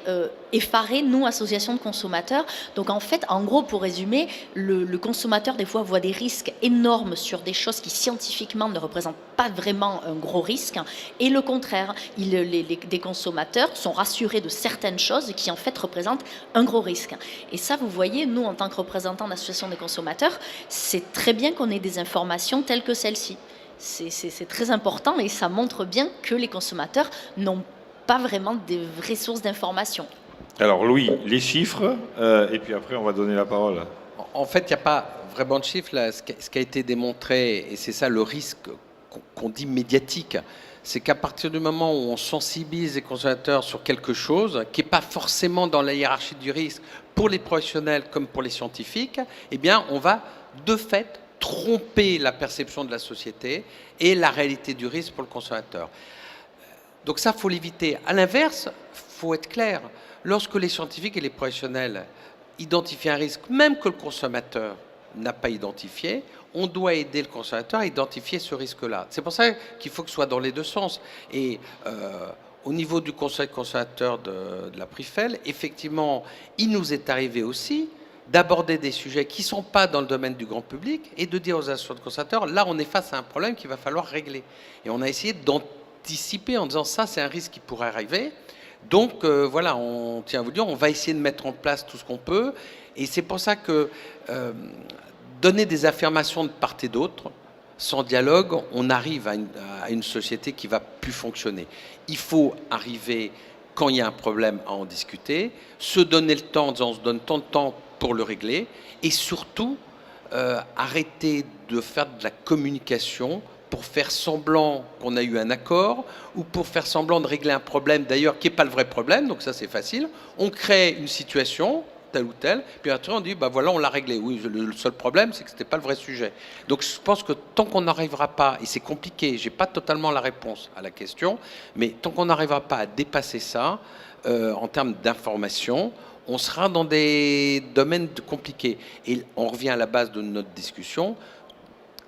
S5: effarés, nous, associations de consommateurs. Donc en fait, en gros, pour résumer, le consommateur des fois voit des risques énormes sur des choses qui scientifiquement ne représentent pas vraiment un gros risque, et le contraire, des consommateurs sont rassurés de certaines choses qui en fait représentent un gros risque. Et ça, vous voyez, nous, en tant que représentants d'associations des consommateurs, c'est très bien qu'on ait des informations telles que celle-ci. C'est très important, et ça montre bien que les consommateurs n'ont pas vraiment des vraies sources d'informations.
S1: Alors Louis, les chiffres, et puis après on va donner la parole.
S3: En fait, il n'y a pas vraiment de chiffres. Là, ce qui a été démontré, et c'est ça le risque qu'on dit médiatique, c'est qu'à partir du moment où on sensibilise les consommateurs sur quelque chose qui n'est pas forcément dans la hiérarchie du risque pour les professionnels comme pour les scientifiques, eh bien, on va de fait tromper la perception de la société et la réalité du risque pour le consommateur. Donc ça, il faut l'éviter. À l'inverse, il faut être clair. Lorsque les scientifiques et les professionnels identifient un risque, même que le consommateur n'a pas identifié, on doit aider le consommateur à identifier ce risque-là. C'est pour ça qu'il faut que ce soit dans les deux sens. Et au niveau du conseil consommateur de la Prifel, effectivement, il nous est arrivé aussi d'aborder des sujets qui ne sont pas dans le domaine du grand public et de dire aux associations de consommateurs, là, on est face à un problème qu'il va falloir régler. Et on a essayé d'anticiper en disant, ça, c'est un risque qui pourrait arriver. Donc, voilà, on tient à vous dire, on va essayer de mettre en place tout ce qu'on peut. Et c'est pour ça que donner des affirmations de part et d'autre, sans dialogue, on arrive à une société qui ne va plus fonctionner. Il faut arriver, quand il y a un problème, à en discuter, se donner le temps, en disant, on se donne tant de temps pour le régler, et surtout arrêter de faire de la communication pour faire semblant qu'on a eu un accord ou pour faire semblant de régler un problème d'ailleurs qui n'est pas le vrai problème, donc ça c'est facile. On crée une situation, telle ou telle, puis après on dit, bah voilà, on l'a réglé. Oui, le seul problème, c'est que ce n'était pas le vrai sujet. Donc je pense que tant qu'on n'arrivera pas, et c'est compliqué, je n'ai pas totalement la réponse à la question, mais tant qu'on n'arrivera pas à dépasser ça, en termes d'information, on sera dans des domaines compliqués. Et on revient à la base de notre discussion.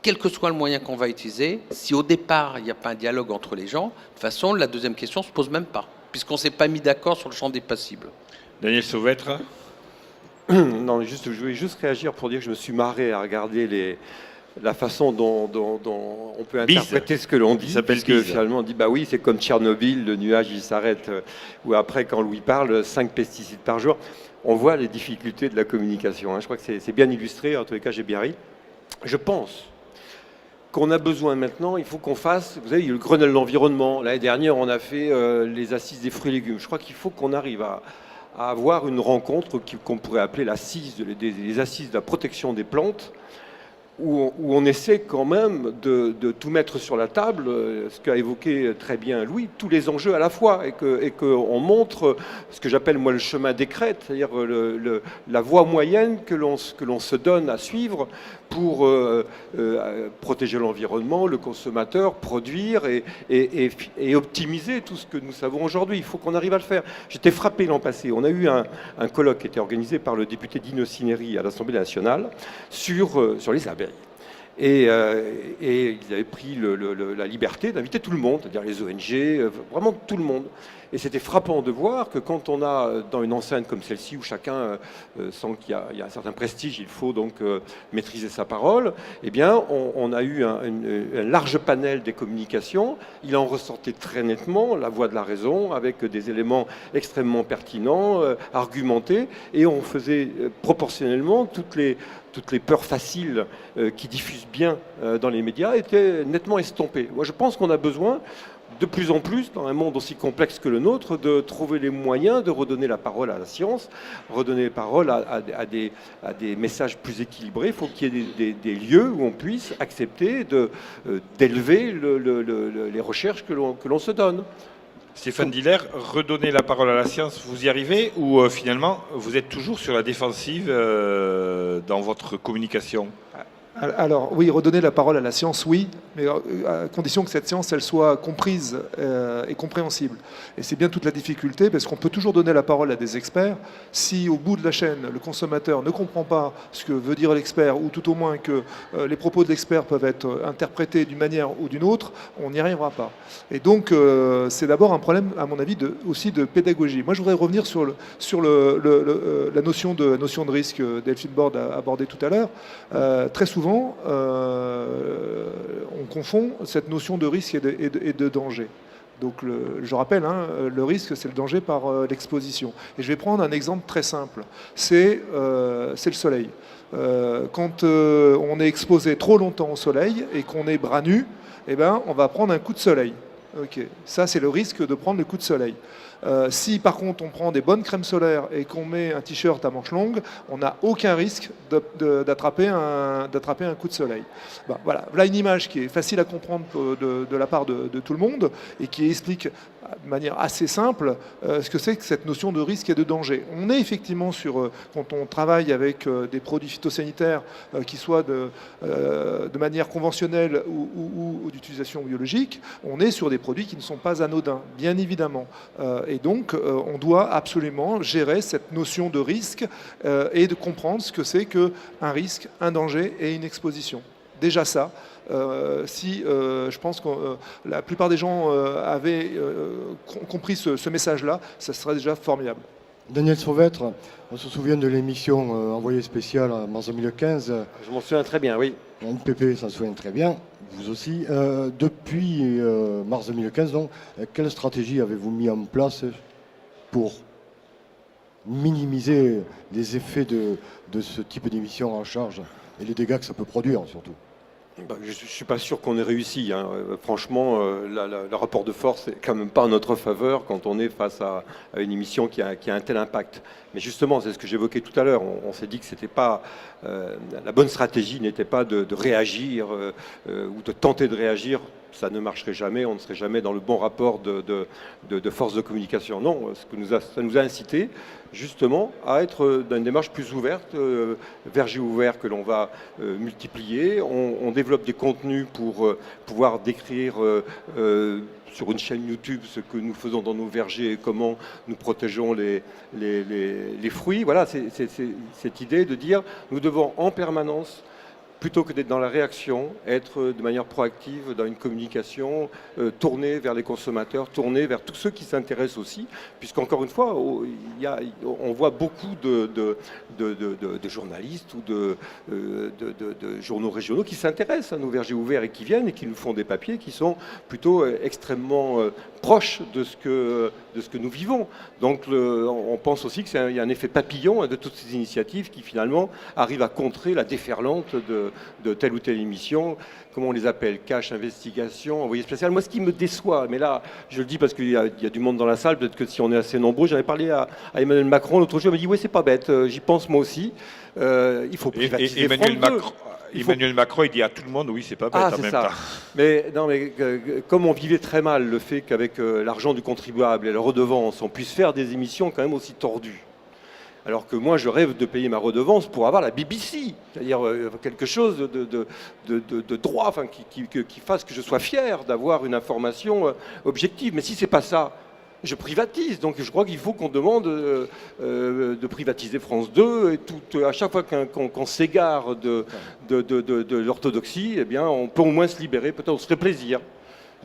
S3: Quel que soit le moyen qu'on va utiliser, si au départ, il n'y a pas un dialogue entre les gens, de toute façon, la deuxième question ne se pose même pas, puisqu'on ne s'est pas mis d'accord sur le champ des passibles.
S1: Daniel Sauvêtre.
S4: Non, je voulais juste réagir pour dire que je me suis marré à regarder la façon dont on peut interpréter ce que l'on dit.
S1: Il s'appelle
S4: parce que finalement, on dit, bah oui, c'est comme Tchernobyl, le nuage, il s'arrête. Ou après, quand Louis parle, 5 pesticides par jour. On voit les difficultés de la communication. Je crois que c'est bien illustré. En tous les cas, j'ai bien ri. Je pense qu'on a besoin maintenant, il faut qu'on fasse, vous savez, le Grenelle de l'environnement. L'année dernière, on a fait les assises des fruits et légumes. Je crois qu'il faut qu'on arrive à avoir une rencontre qu'on pourrait appeler les assises de la protection des plantes, où on essaie quand même de tout mettre sur la table, ce qu'a évoqué très bien Louis, tous les enjeux à la fois, et qu'on montre ce que j'appelle moi le chemin des crêtes, c'est-à-dire la voie moyenne que l'on se donne à suivre pour protéger l'environnement, le consommateur, produire et optimiser tout ce que nous savons aujourd'hui. Il faut qu'on arrive à le faire. J'étais frappé l'an passé. On a eu un colloque qui était organisé par le député Dino Cinieri à l'Assemblée nationale sur les abeilles. Et ils avaient pris la liberté d'inviter tout le monde, c'est-à-dire les ONG, vraiment tout le monde. Et c'était frappant de voir que quand on a, dans une enceinte comme celle-ci, où chacun sent qu'il y a un certain prestige, il faut donc maîtriser sa parole, eh bien, on a eu un large panel des communications. Il en ressortait très nettement la voix de la raison, avec des éléments extrêmement pertinents, argumentés, et on faisait proportionnellement toutes les peurs faciles qui diffusent bien dans les médias étaient nettement estompées. Moi, je pense qu'on a besoin de plus en plus, dans un monde aussi complexe que le nôtre, de trouver les moyens de redonner la parole à la science, redonner la parole à des messages plus équilibrés. Il faut qu'il y ait des lieux où on puisse accepter d'élever les recherches que l'on se donne.
S1: Stéphane Diller, redonner la parole à la science, vous y arrivez ou finalement vous êtes toujours sur la défensive dans votre communication ?
S6: Alors oui, redonner la parole à la science, oui, mais à condition que cette science, elle soit comprise et compréhensible. Et c'est bien toute la difficulté, parce qu'on peut toujours donner la parole à des experts. Si au bout de la chaîne, le consommateur ne comprend pas ce que veut dire l'expert, ou tout au moins que les propos de l'expert peuvent être interprétés d'une manière ou d'une autre, on n'y arrivera pas. Et donc, c'est d'abord un problème, à mon avis, aussi de pédagogie. Moi, je voudrais revenir sur la notion de risque que Delphine Borde a abordée tout à l'heure. Très souvent, on confond cette notion de risque et de danger. Donc, je rappelle, le risque, c'est le danger par l'exposition. Et je vais prendre un exemple très simple. C'est le soleil. Quand on est exposé trop longtemps au soleil et qu'on est bras nus, eh ben, on va prendre un coup de soleil. Okay. Ça, c'est le risque de prendre le coup de soleil. Si par contre on prend des bonnes crèmes solaires et qu'on met un t-shirt à manches longues, on n'a aucun risque d'attraper un coup de soleil. Ben, voilà une image qui est facile à comprendre de la part de tout le monde et qui explique de manière assez simple ce que c'est que cette notion de risque et de danger. On est effectivement quand on travaille avec des produits phytosanitaires qui soient de manière conventionnelle ou d'utilisation biologique, on est sur des produits qui ne sont pas anodins, bien évidemment. Et donc, on doit absolument gérer cette notion de risque et de comprendre ce que c'est qu'un risque, un danger et une exposition. Déjà ça. Je pense que la plupart des gens avaient compris ce message-là, ça serait déjà formidable.
S2: Daniel Sauvêtre, on se souvient de l'émission Envoyé spécial en mars 2015.
S4: Je m'en souviens très bien, oui.
S2: NPP s'en souvient très bien, vous aussi. Depuis mars 2015, donc, quelle stratégie avez-vous mis en place pour minimiser les effets de ce type d'émission en charge et les dégâts que ça peut produire surtout ?
S4: Je ne suis pas sûr qu'on ait réussi. Franchement, le rapport de force n'est quand même pas en notre faveur quand on est face à une émission qui a un tel impact. Mais justement, c'est ce que j'évoquais tout à l'heure. On s'est dit que c'était pas la bonne stratégie n'était pas de réagir ou de tenter de réagir ça ne marcherait jamais, on ne serait jamais dans le bon rapport de force de communication. Non, ça nous a incité justement à être dans une démarche plus ouverte, verger ouvert que l'on va multiplier. On développe des contenus pour pouvoir décrire sur une chaîne YouTube ce que nous faisons dans nos vergers et comment nous protégeons les fruits. Voilà, c'est cette idée de dire nous devons en permanence, plutôt que d'être dans la réaction, être de manière proactive dans une communication tournée vers les consommateurs, tournée vers tous ceux qui s'intéressent aussi, puisqu'encore une fois, on voit beaucoup de journalistes ou de journaux régionaux qui s'intéressent à nos vergers ouverts et qui viennent et qui nous font des papiers qui sont plutôt extrêmement proches de ce que nous vivons. Donc on pense aussi qu'il y a un effet papillon de toutes ces initiatives qui finalement arrivent à contrer la déferlante de telle ou telle émission, comment on les appelle, cash, investigation, envoyé spécial. Moi, ce qui me déçoit, mais là, je le dis parce qu'il y a du monde dans la salle, peut-être que si on est assez nombreux, j'en ai parlé à Emmanuel Macron l'autre jour, il m'a dit, oui, c'est pas bête, j'y pense moi aussi, il faut privatiser
S1: Emmanuel Macron, il dit à tout le monde, oui, c'est pas bête en même temps.
S4: Mais comme on vivait très mal le fait qu'avec l'argent du contribuable et la redevance, on puisse faire des émissions quand même aussi tordues. Alors que moi, je rêve de payer ma redevance pour avoir la BBC, c'est-à-dire quelque chose de droit, enfin, qui fasse que je sois fier d'avoir une information objective. Mais si c'est pas ça, je privatise. Donc je crois qu'il faut qu'on demande de privatiser France 2 et à chaque fois qu'on s'égare de l'orthodoxie, eh bien, on peut au moins se libérer. Peut-être on se ferait plaisir.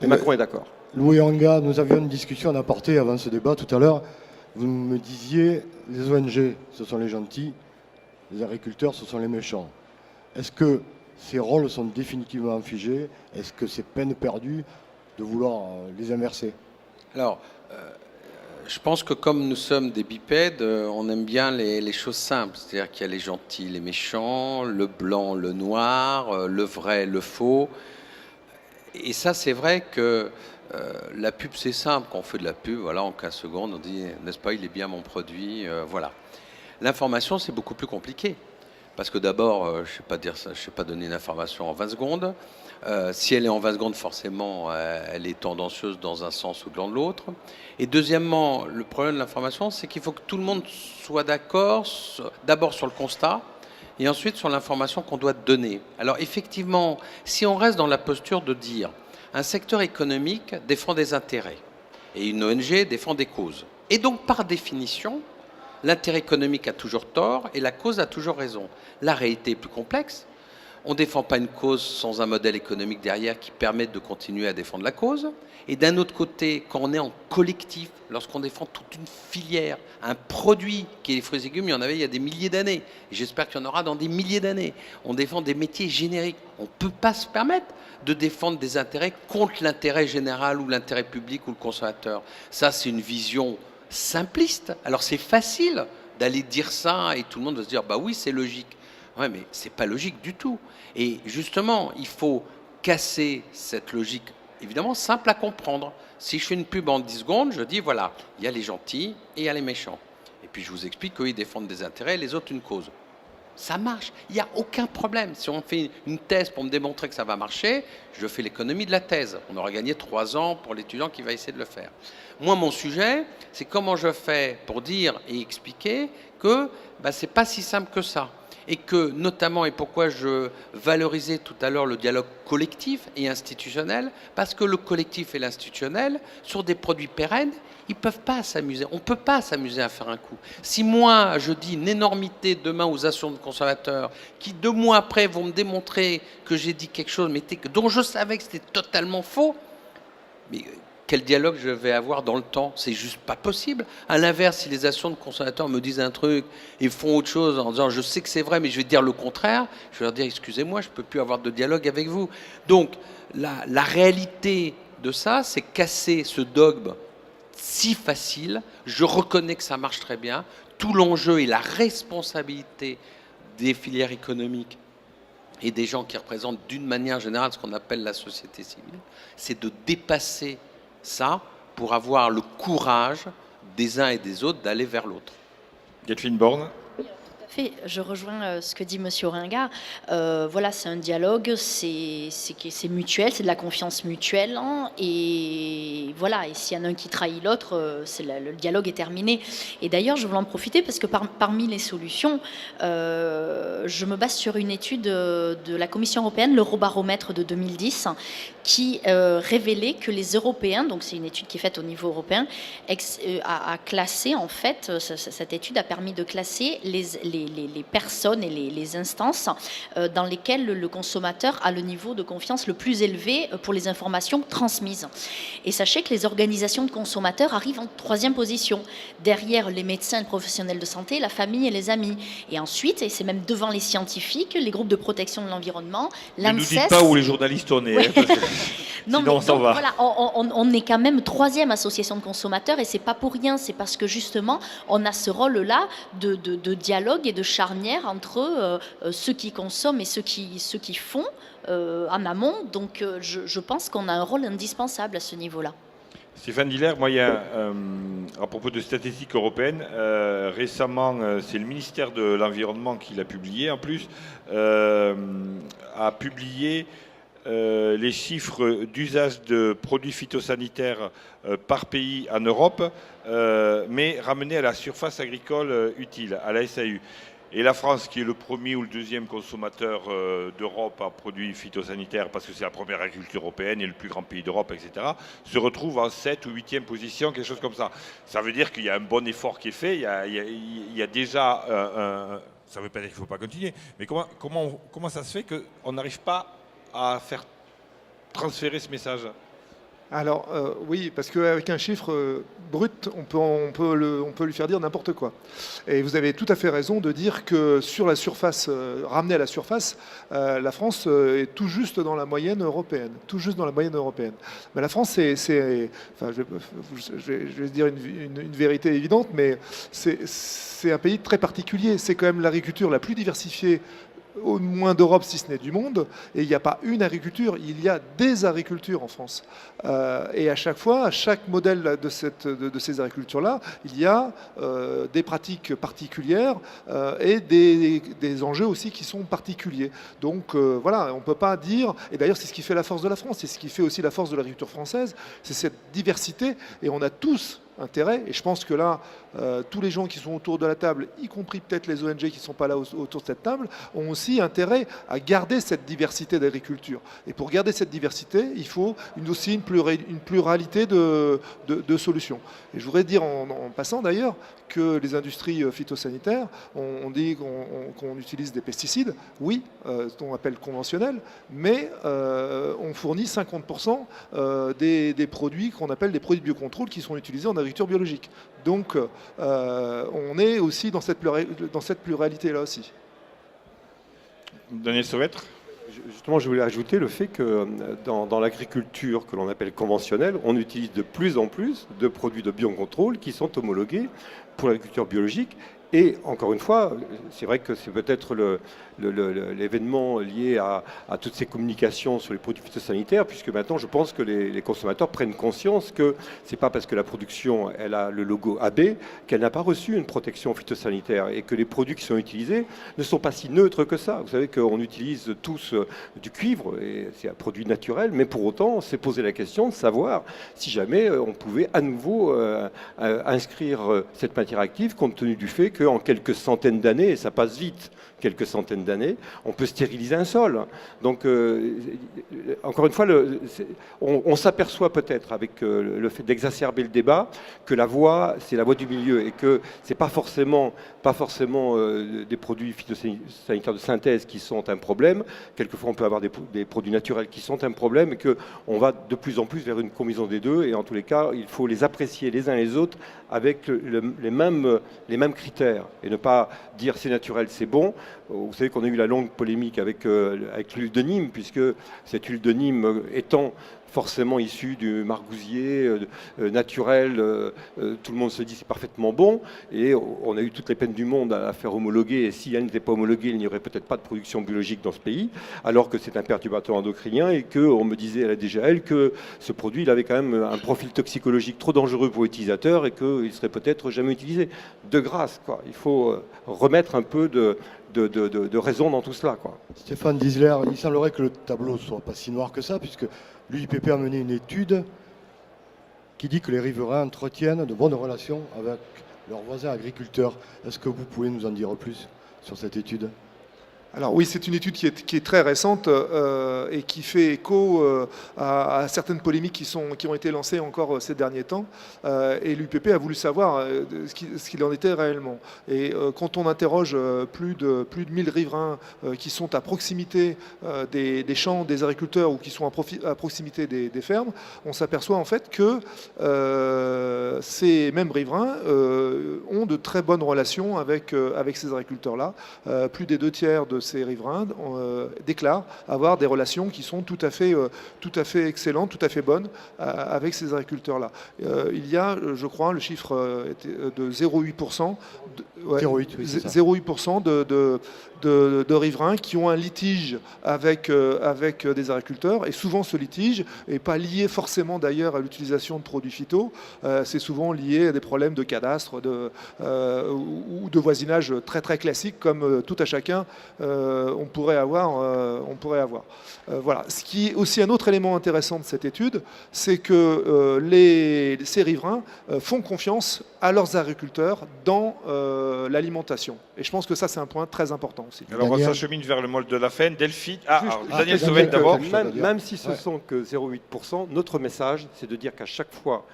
S4: Et Macron est d'accord.
S2: Louis Orenga, nous avions une discussion en aparté avant ce débat tout à l'heure. Vous me disiez, les ONG, ce sont les gentils, les agriculteurs, ce sont les méchants. Est-ce que ces rôles sont définitivement figés? Est-ce que c'est peine perdue de vouloir les inverser?
S3: Alors, je pense que comme nous sommes des bipèdes, on aime bien les choses simples. C'est-à-dire qu'il y a les gentils, les méchants, le blanc, le noir, le vrai, le faux. Et ça, c'est vrai que la pub, c'est simple. Quand on fait de la pub, voilà, en 15 secondes, on dit, n'est-ce pas, il est bien mon produit, voilà. L'information, c'est beaucoup plus compliqué. Parce que d'abord, je ne sais pas dire ça, je ne sais pas donner une information en 20 secondes. Si elle est en 20 secondes, forcément, elle est tendancieuse dans un sens ou dans l'autre. Et deuxièmement, le problème de l'information, c'est qu'il faut que tout le monde soit d'accord, d'abord sur le constat, et ensuite sur l'information qu'on doit donner. Alors effectivement, si on reste dans la posture de dire un secteur économique défend des intérêts et une ONG défend des causes, et donc par définition, l'intérêt économique a toujours tort et la cause a toujours raison. La réalité est plus complexe. On ne défend pas une cause sans un modèle économique derrière qui permette de continuer à défendre la cause. Et d'un autre côté, quand on est en collectif, lorsqu'on défend toute une filière, un produit qui est les fruits et légumes, il y en avait il y a des milliers d'années. Et j'espère qu'il y en aura dans des milliers d'années. On défend des métiers génériques. On ne peut pas se permettre de défendre des intérêts contre l'intérêt général ou l'intérêt public ou le consommateur. Ça, c'est une vision simpliste. Alors c'est facile d'aller dire ça et tout le monde va se dire bah oui, c'est logique. Ouais, mais c'est pas logique du tout. Et justement, il faut casser cette logique, évidemment simple à comprendre. Si je fais une pub en 10 secondes, je dis voilà, il y a les gentils et il y a les méchants. Et puis je vous explique qu'eux, ils défendent des intérêts et les autres une cause. Ça marche, il n'y a aucun problème. Si on fait une thèse pour me démontrer que ça va marcher, je fais l'économie de la thèse. On aura gagné 3 ans pour l'étudiant qui va essayer de le faire. Moi, mon sujet, c'est comment je fais pour dire et expliquer que ce n'est pas si simple que ça. Et que, notamment, et pourquoi je valorisais tout à l'heure le dialogue collectif et institutionnel, parce que le collectif et l'institutionnel, sur des produits pérennes, ils ne peuvent pas s'amuser. On ne peut pas s'amuser à faire un coup. Si moi, je dis une énormité demain aux associations de consommateurs, qui 2 mois après vont me démontrer que j'ai dit quelque chose, mais dont je savais que c'était totalement faux, mais quel dialogue je vais avoir dans le temps? C'est juste pas possible. À l'inverse, si les associations de consommateurs me disent un truc et font autre chose en disant je sais que c'est vrai, mais je vais dire le contraire, je vais leur dire excusez-moi, je ne peux plus avoir de dialogue avec vous. Donc la réalité de ça, c'est casser ce dogme si facile. Je reconnais que ça marche très bien. Tout l'enjeu et la responsabilité des filières économiques et des gens qui représentent d'une manière générale ce qu'on appelle la société civile, c'est de dépasser ça pour avoir le courage des uns et des autres d'aller vers l'autre.
S1: Delphine Borne.
S5: Oui, tout à fait, je rejoins ce que dit Monsieur Ringa. Voilà, c'est un dialogue, c'est mutuel, c'est de la confiance mutuelle, hein, et voilà. Et s'il y en a un qui trahit l'autre, le dialogue est terminé. Et d'ailleurs, je voulais en profiter parce que parmi les solutions, je me base sur une étude de la Commission européenne, l'Eurobaromètre de 2010, qui révélait que les Européens, donc c'est une étude qui est faite au niveau européen, a classé en fait, cette étude a permis de classer les personnes et les instances dans lesquelles le consommateur a le niveau de confiance le plus élevé pour les informations transmises. Et sachez que les organisations de consommateurs arrivent en 3e position, derrière les médecins, les professionnels de santé, la famille et les amis. Et ensuite, et c'est même devant les scientifiques, les groupes de protection de l'environnement,
S1: Ne nous
S5: l'ANSES...
S1: dites pas où les journalistes on est.
S5: Ouais.
S1: Hein, parce que
S5: Non,
S1: sinon, on s'en va.
S5: Voilà, on est quand même 3e association de consommateurs et c'est pas pour rien, c'est parce que justement on a ce rôle-là de dialogue et de charnière entre ceux qui consomment et ceux qui font en amont. Donc je pense qu'on a un rôle indispensable à ce niveau-là.
S1: Stéphane Diller, moi, il y a, à propos de statistiques européennes, récemment, c'est le ministère de l'Environnement qui l'a publié en plus, a publié les chiffres d'usage de produits phytosanitaires par pays en Europe, mais ramenés à la surface agricole utile, à la SAU. Et la France, qui est le premier ou le 2e consommateur d'Europe en produits phytosanitaires, parce que c'est la première agriculture européenne et le plus grand pays d'Europe, etc., se retrouve en 7e ou 8e position, quelque chose comme ça. Ça veut dire qu'il y a un bon effort qui est fait, il y a déjà ça ne veut pas dire qu'il ne faut pas continuer, mais comment ça se fait qu'on n'arrive pas à faire transférer ce message?
S6: Alors oui, parce qu'avec un chiffre brut, on peut lui faire dire n'importe quoi. Et vous avez tout à fait raison de dire que sur la surface, ramenée à la surface, la France est tout juste dans la moyenne européenne. Tout juste dans la moyenne européenne. Mais la France, enfin, je vais dire une vérité évidente, mais c'est un pays très particulier. C'est quand même l'agriculture la plus diversifiée au moins d'Europe, si ce n'est du monde, et il n'y a pas une agriculture, il y a des agricultures en France. Et à chaque fois, à chaque modèle de ces agricultures-là, il y a des pratiques particulières et des enjeux aussi qui sont particuliers. Donc voilà, on ne peut pas dire, et d'ailleurs c'est ce qui fait la force de la France, c'est ce qui fait aussi la force de l'agriculture française, c'est cette diversité, et on a tous intérêt, et je pense que là, tous les gens qui sont autour de la table, y compris peut-être les ONG qui ne sont pas là autour de cette table, ont aussi intérêt à garder cette diversité d'agriculture. Et pour garder cette diversité, il faut aussi une pluralité de solutions. Et je voudrais dire en passant d'ailleurs que les industries phytosanitaires, on dit qu'on utilise des pesticides, oui, ce qu'on appelle conventionnels, mais on fournit 50% des produits qu'on appelle des produits de biocontrôle qui sont utilisés en agriculture biologique. Donc on est aussi dans cette pluralité-là aussi.
S1: Daniel Sauvêtre.
S4: Justement, je voulais ajouter le fait que dans l'agriculture que l'on appelle conventionnelle, on utilise de plus en plus de produits de biocontrôle qui sont homologués pour l'agriculture biologique. Et encore une fois, c'est vrai que c'est peut-être l'événement lié à toutes ces communications sur les produits phytosanitaires, puisque maintenant je pense que les consommateurs prennent conscience que c'est pas parce que la production elle a le logo AB qu'elle n'a pas reçu une protection phytosanitaire et que les produits qui sont utilisés ne sont pas si neutres que ça. Vous savez qu'on utilise tous du cuivre et c'est un produit naturel, mais pour autant on s'est posé la question de savoir si jamais on pouvait à nouveau inscrire cette matière active compte tenu du fait qu'en quelques centaines d'années, et ça passe vite, quelques centaines d'années, on peut stériliser un sol. Donc, encore une fois, on s'aperçoit peut-être avec le fait d'exacerber le débat que la voie, c'est la voie du milieu et que c'est pas forcément des produits phytosanitaires de synthèse qui sont un problème. Quelquefois, on peut avoir des produits naturels qui sont un problème et qu'on va de plus en plus vers une combinaison des deux. Et en tous les cas, il faut les apprécier les uns les autres avec les mêmes critères et ne pas dire c'est naturel, c'est bon. Vous savez qu'on a eu la longue polémique avec l'huile de Nîmes, puisque cette huile de Nîmes étant forcément issu du margousier naturel. Tout le monde se dit c'est parfaitement bon. Et on a eu toutes les peines du monde à la faire homologuer. Et si elle n'était pas homologuée, il n'y aurait peut-être pas de production biologique dans ce pays, alors que c'est un perturbateur endocrinien et qu'on me disait à la DGL que ce produit il avait quand même un profil toxicologique trop dangereux pour l'utilisateur et qu'il serait peut-être jamais utilisé. De grâce, quoi. Il faut remettre un peu de raison dans tout cela, quoi.
S2: Stéphane Diesler, il semblerait que le tableau ne soit pas si noir que ça, puisque l'UIPP a mené une étude qui dit que les riverains entretiennent de bonnes relations avec leurs voisins agriculteurs. Est-ce que vous pouvez nous en dire plus sur cette étude ?
S6: Alors oui, c'est une étude qui est très récente et qui fait écho à certaines polémiques qui ont été lancées encore ces derniers temps. Et l'UPP a voulu savoir ce qu'il en était réellement. Et quand on interroge plus de 1000 riverains qui sont à proximité des champs des agriculteurs ou qui sont à proximité des fermes, on s'aperçoit en fait que ces mêmes riverains ont de très bonnes relations avec ces agriculteurs-là. Plus des 2/3 de ces riverains déclarent avoir des relations qui sont tout à fait excellentes, tout à fait bonnes avec ces agriculteurs-là. Il y a, je crois, le chiffre était de 0,8%. 0,8% de riverains qui ont un litige avec des agriculteurs. Et souvent, ce litige n'est pas lié forcément d'ailleurs à l'utilisation de produits phyto. C'est souvent lié à des problèmes de cadastre ou de voisinage très très classiques comme tout à chacun on pourrait avoir. Voilà. Ce qui est aussi un autre élément intéressant de cette étude, c'est que ces riverains font confiance à leurs agriculteurs dans l'alimentation. Et je pense que ça, c'est un point très important aussi.
S1: Alors on s'achemine vers le mot de la fin. Delphine, Daniel Sauvette d'abord.
S4: Même si ce sont que 0,8%, notre message, c'est de dire qu'à chaque fois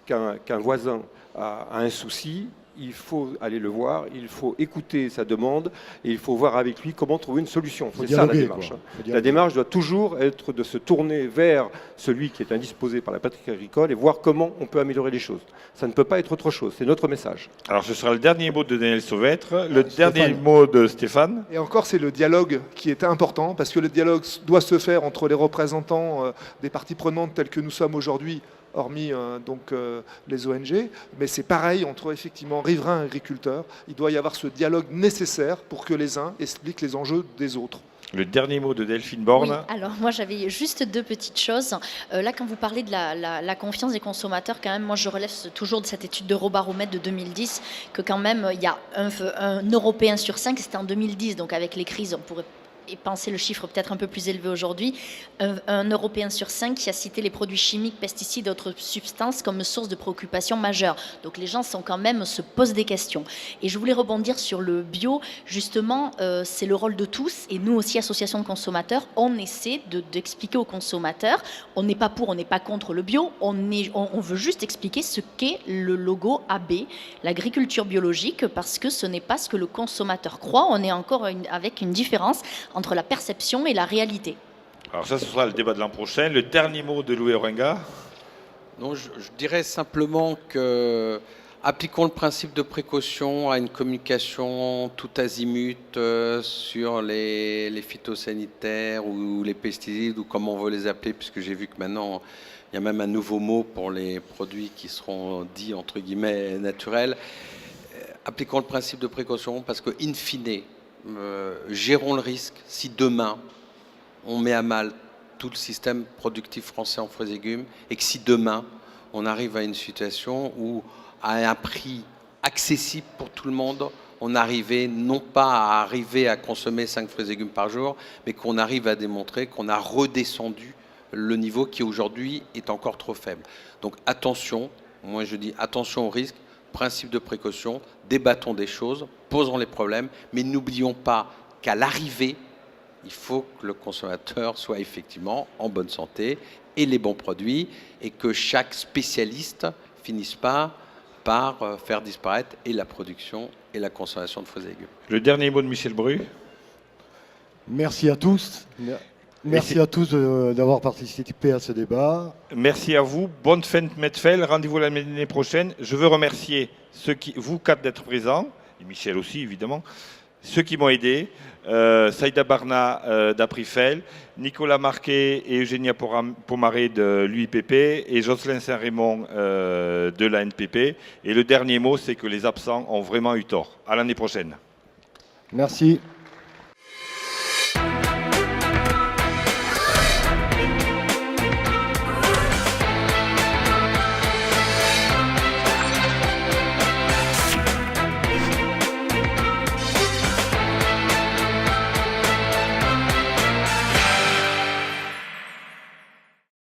S4: qu'un voisin a un souci, il faut aller le voir, il faut écouter sa demande et il faut voir avec lui comment trouver une solution. C'est ça la démarche. La démarche doit toujours être de se tourner vers celui qui est indisposé par la pratique agricole et voir comment on peut améliorer les choses. Ça ne peut pas être autre chose, c'est notre message.
S1: Alors ce sera le dernier mot de Daniel Sauvette, le dernier mot de Stéphane.
S6: Et encore, c'est le dialogue qui est important, parce que le dialogue doit se faire entre les représentants des parties prenantes telles que nous sommes aujourd'hui, hormis les ONG, mais c'est pareil entre effectivement riverains et agriculteurs. Il doit y avoir ce dialogue nécessaire pour que les uns expliquent les enjeux des autres.
S1: Le dernier mot de Delphine Borne.
S5: Oui, alors moi j'avais juste deux petites choses. Là, quand vous parlez de la confiance des consommateurs, quand même, moi je relève toujours de cette étude d'Eurobaromètre de 2010 que quand même il y a un Européen sur 5, c'était en 2010, donc avec les crises on pourrait et penser le chiffre peut-être un peu plus élevé aujourd'hui, un Européen sur 5 qui a cité les produits chimiques, pesticides et autres substances comme source de préoccupation majeure. Donc les gens se posent des questions. Et je voulais rebondir sur le bio. Justement, c'est le rôle de tous. Et nous aussi, association de consommateurs, on essaie d'expliquer aux consommateurs. On n'est pas pour, on n'est pas contre le bio. On veut juste expliquer ce qu'est le logo AB, l'agriculture biologique, parce que ce n'est pas ce que le consommateur croit. On est encore avec une différence entre la perception et la réalité.
S1: Alors ça, ce sera le débat de l'an prochain. Le dernier mot de Louis Orenga.
S3: Non, je dirais simplement que appliquons le principe de précaution à une communication tout azimut sur les phytosanitaires ou les pesticides ou comme on veut les appeler, puisque j'ai vu que maintenant il y a même un nouveau mot pour les produits qui seront dits entre guillemets naturels. Appliquons le principe de précaution parce que in fine, gérons le risque si demain on met à mal tout le système productif français en fruits et légumes et que si demain on arrive à une situation où à un prix accessible pour tout le monde, on arrivait non pas à consommer 5 fruits et légumes par jour, mais qu'on arrive à démontrer qu'on a redescendu le niveau qui aujourd'hui est encore trop faible. Donc attention, moi je dis attention au risque, principe de précaution, débattons des choses, posons les problèmes, mais n'oublions pas qu'à l'arrivée, il faut que le consommateur soit effectivement en bonne santé et les bons produits et que chaque spécialiste finisse pas par faire disparaître et la production et la consommation de fruits et légumes.
S1: Le dernier mot de Michel Bru.
S2: Merci à tous. Merci à tous d'avoir participé à ce débat.
S1: Merci à vous. Bonne fin de Medfel. Rendez-vous l'année prochaine. Je veux remercier vous quatre d'être présents, et Michel aussi évidemment, ceux qui m'ont aidé, Saïda Barna d'Aprifel, Nicolas Marquet et Eugénia Pomaré de l'UIPP et Jocelyn Saint-Raymond de la NPP. Et le dernier mot, c'est que les absents ont vraiment eu tort. À l'année prochaine.
S2: Merci.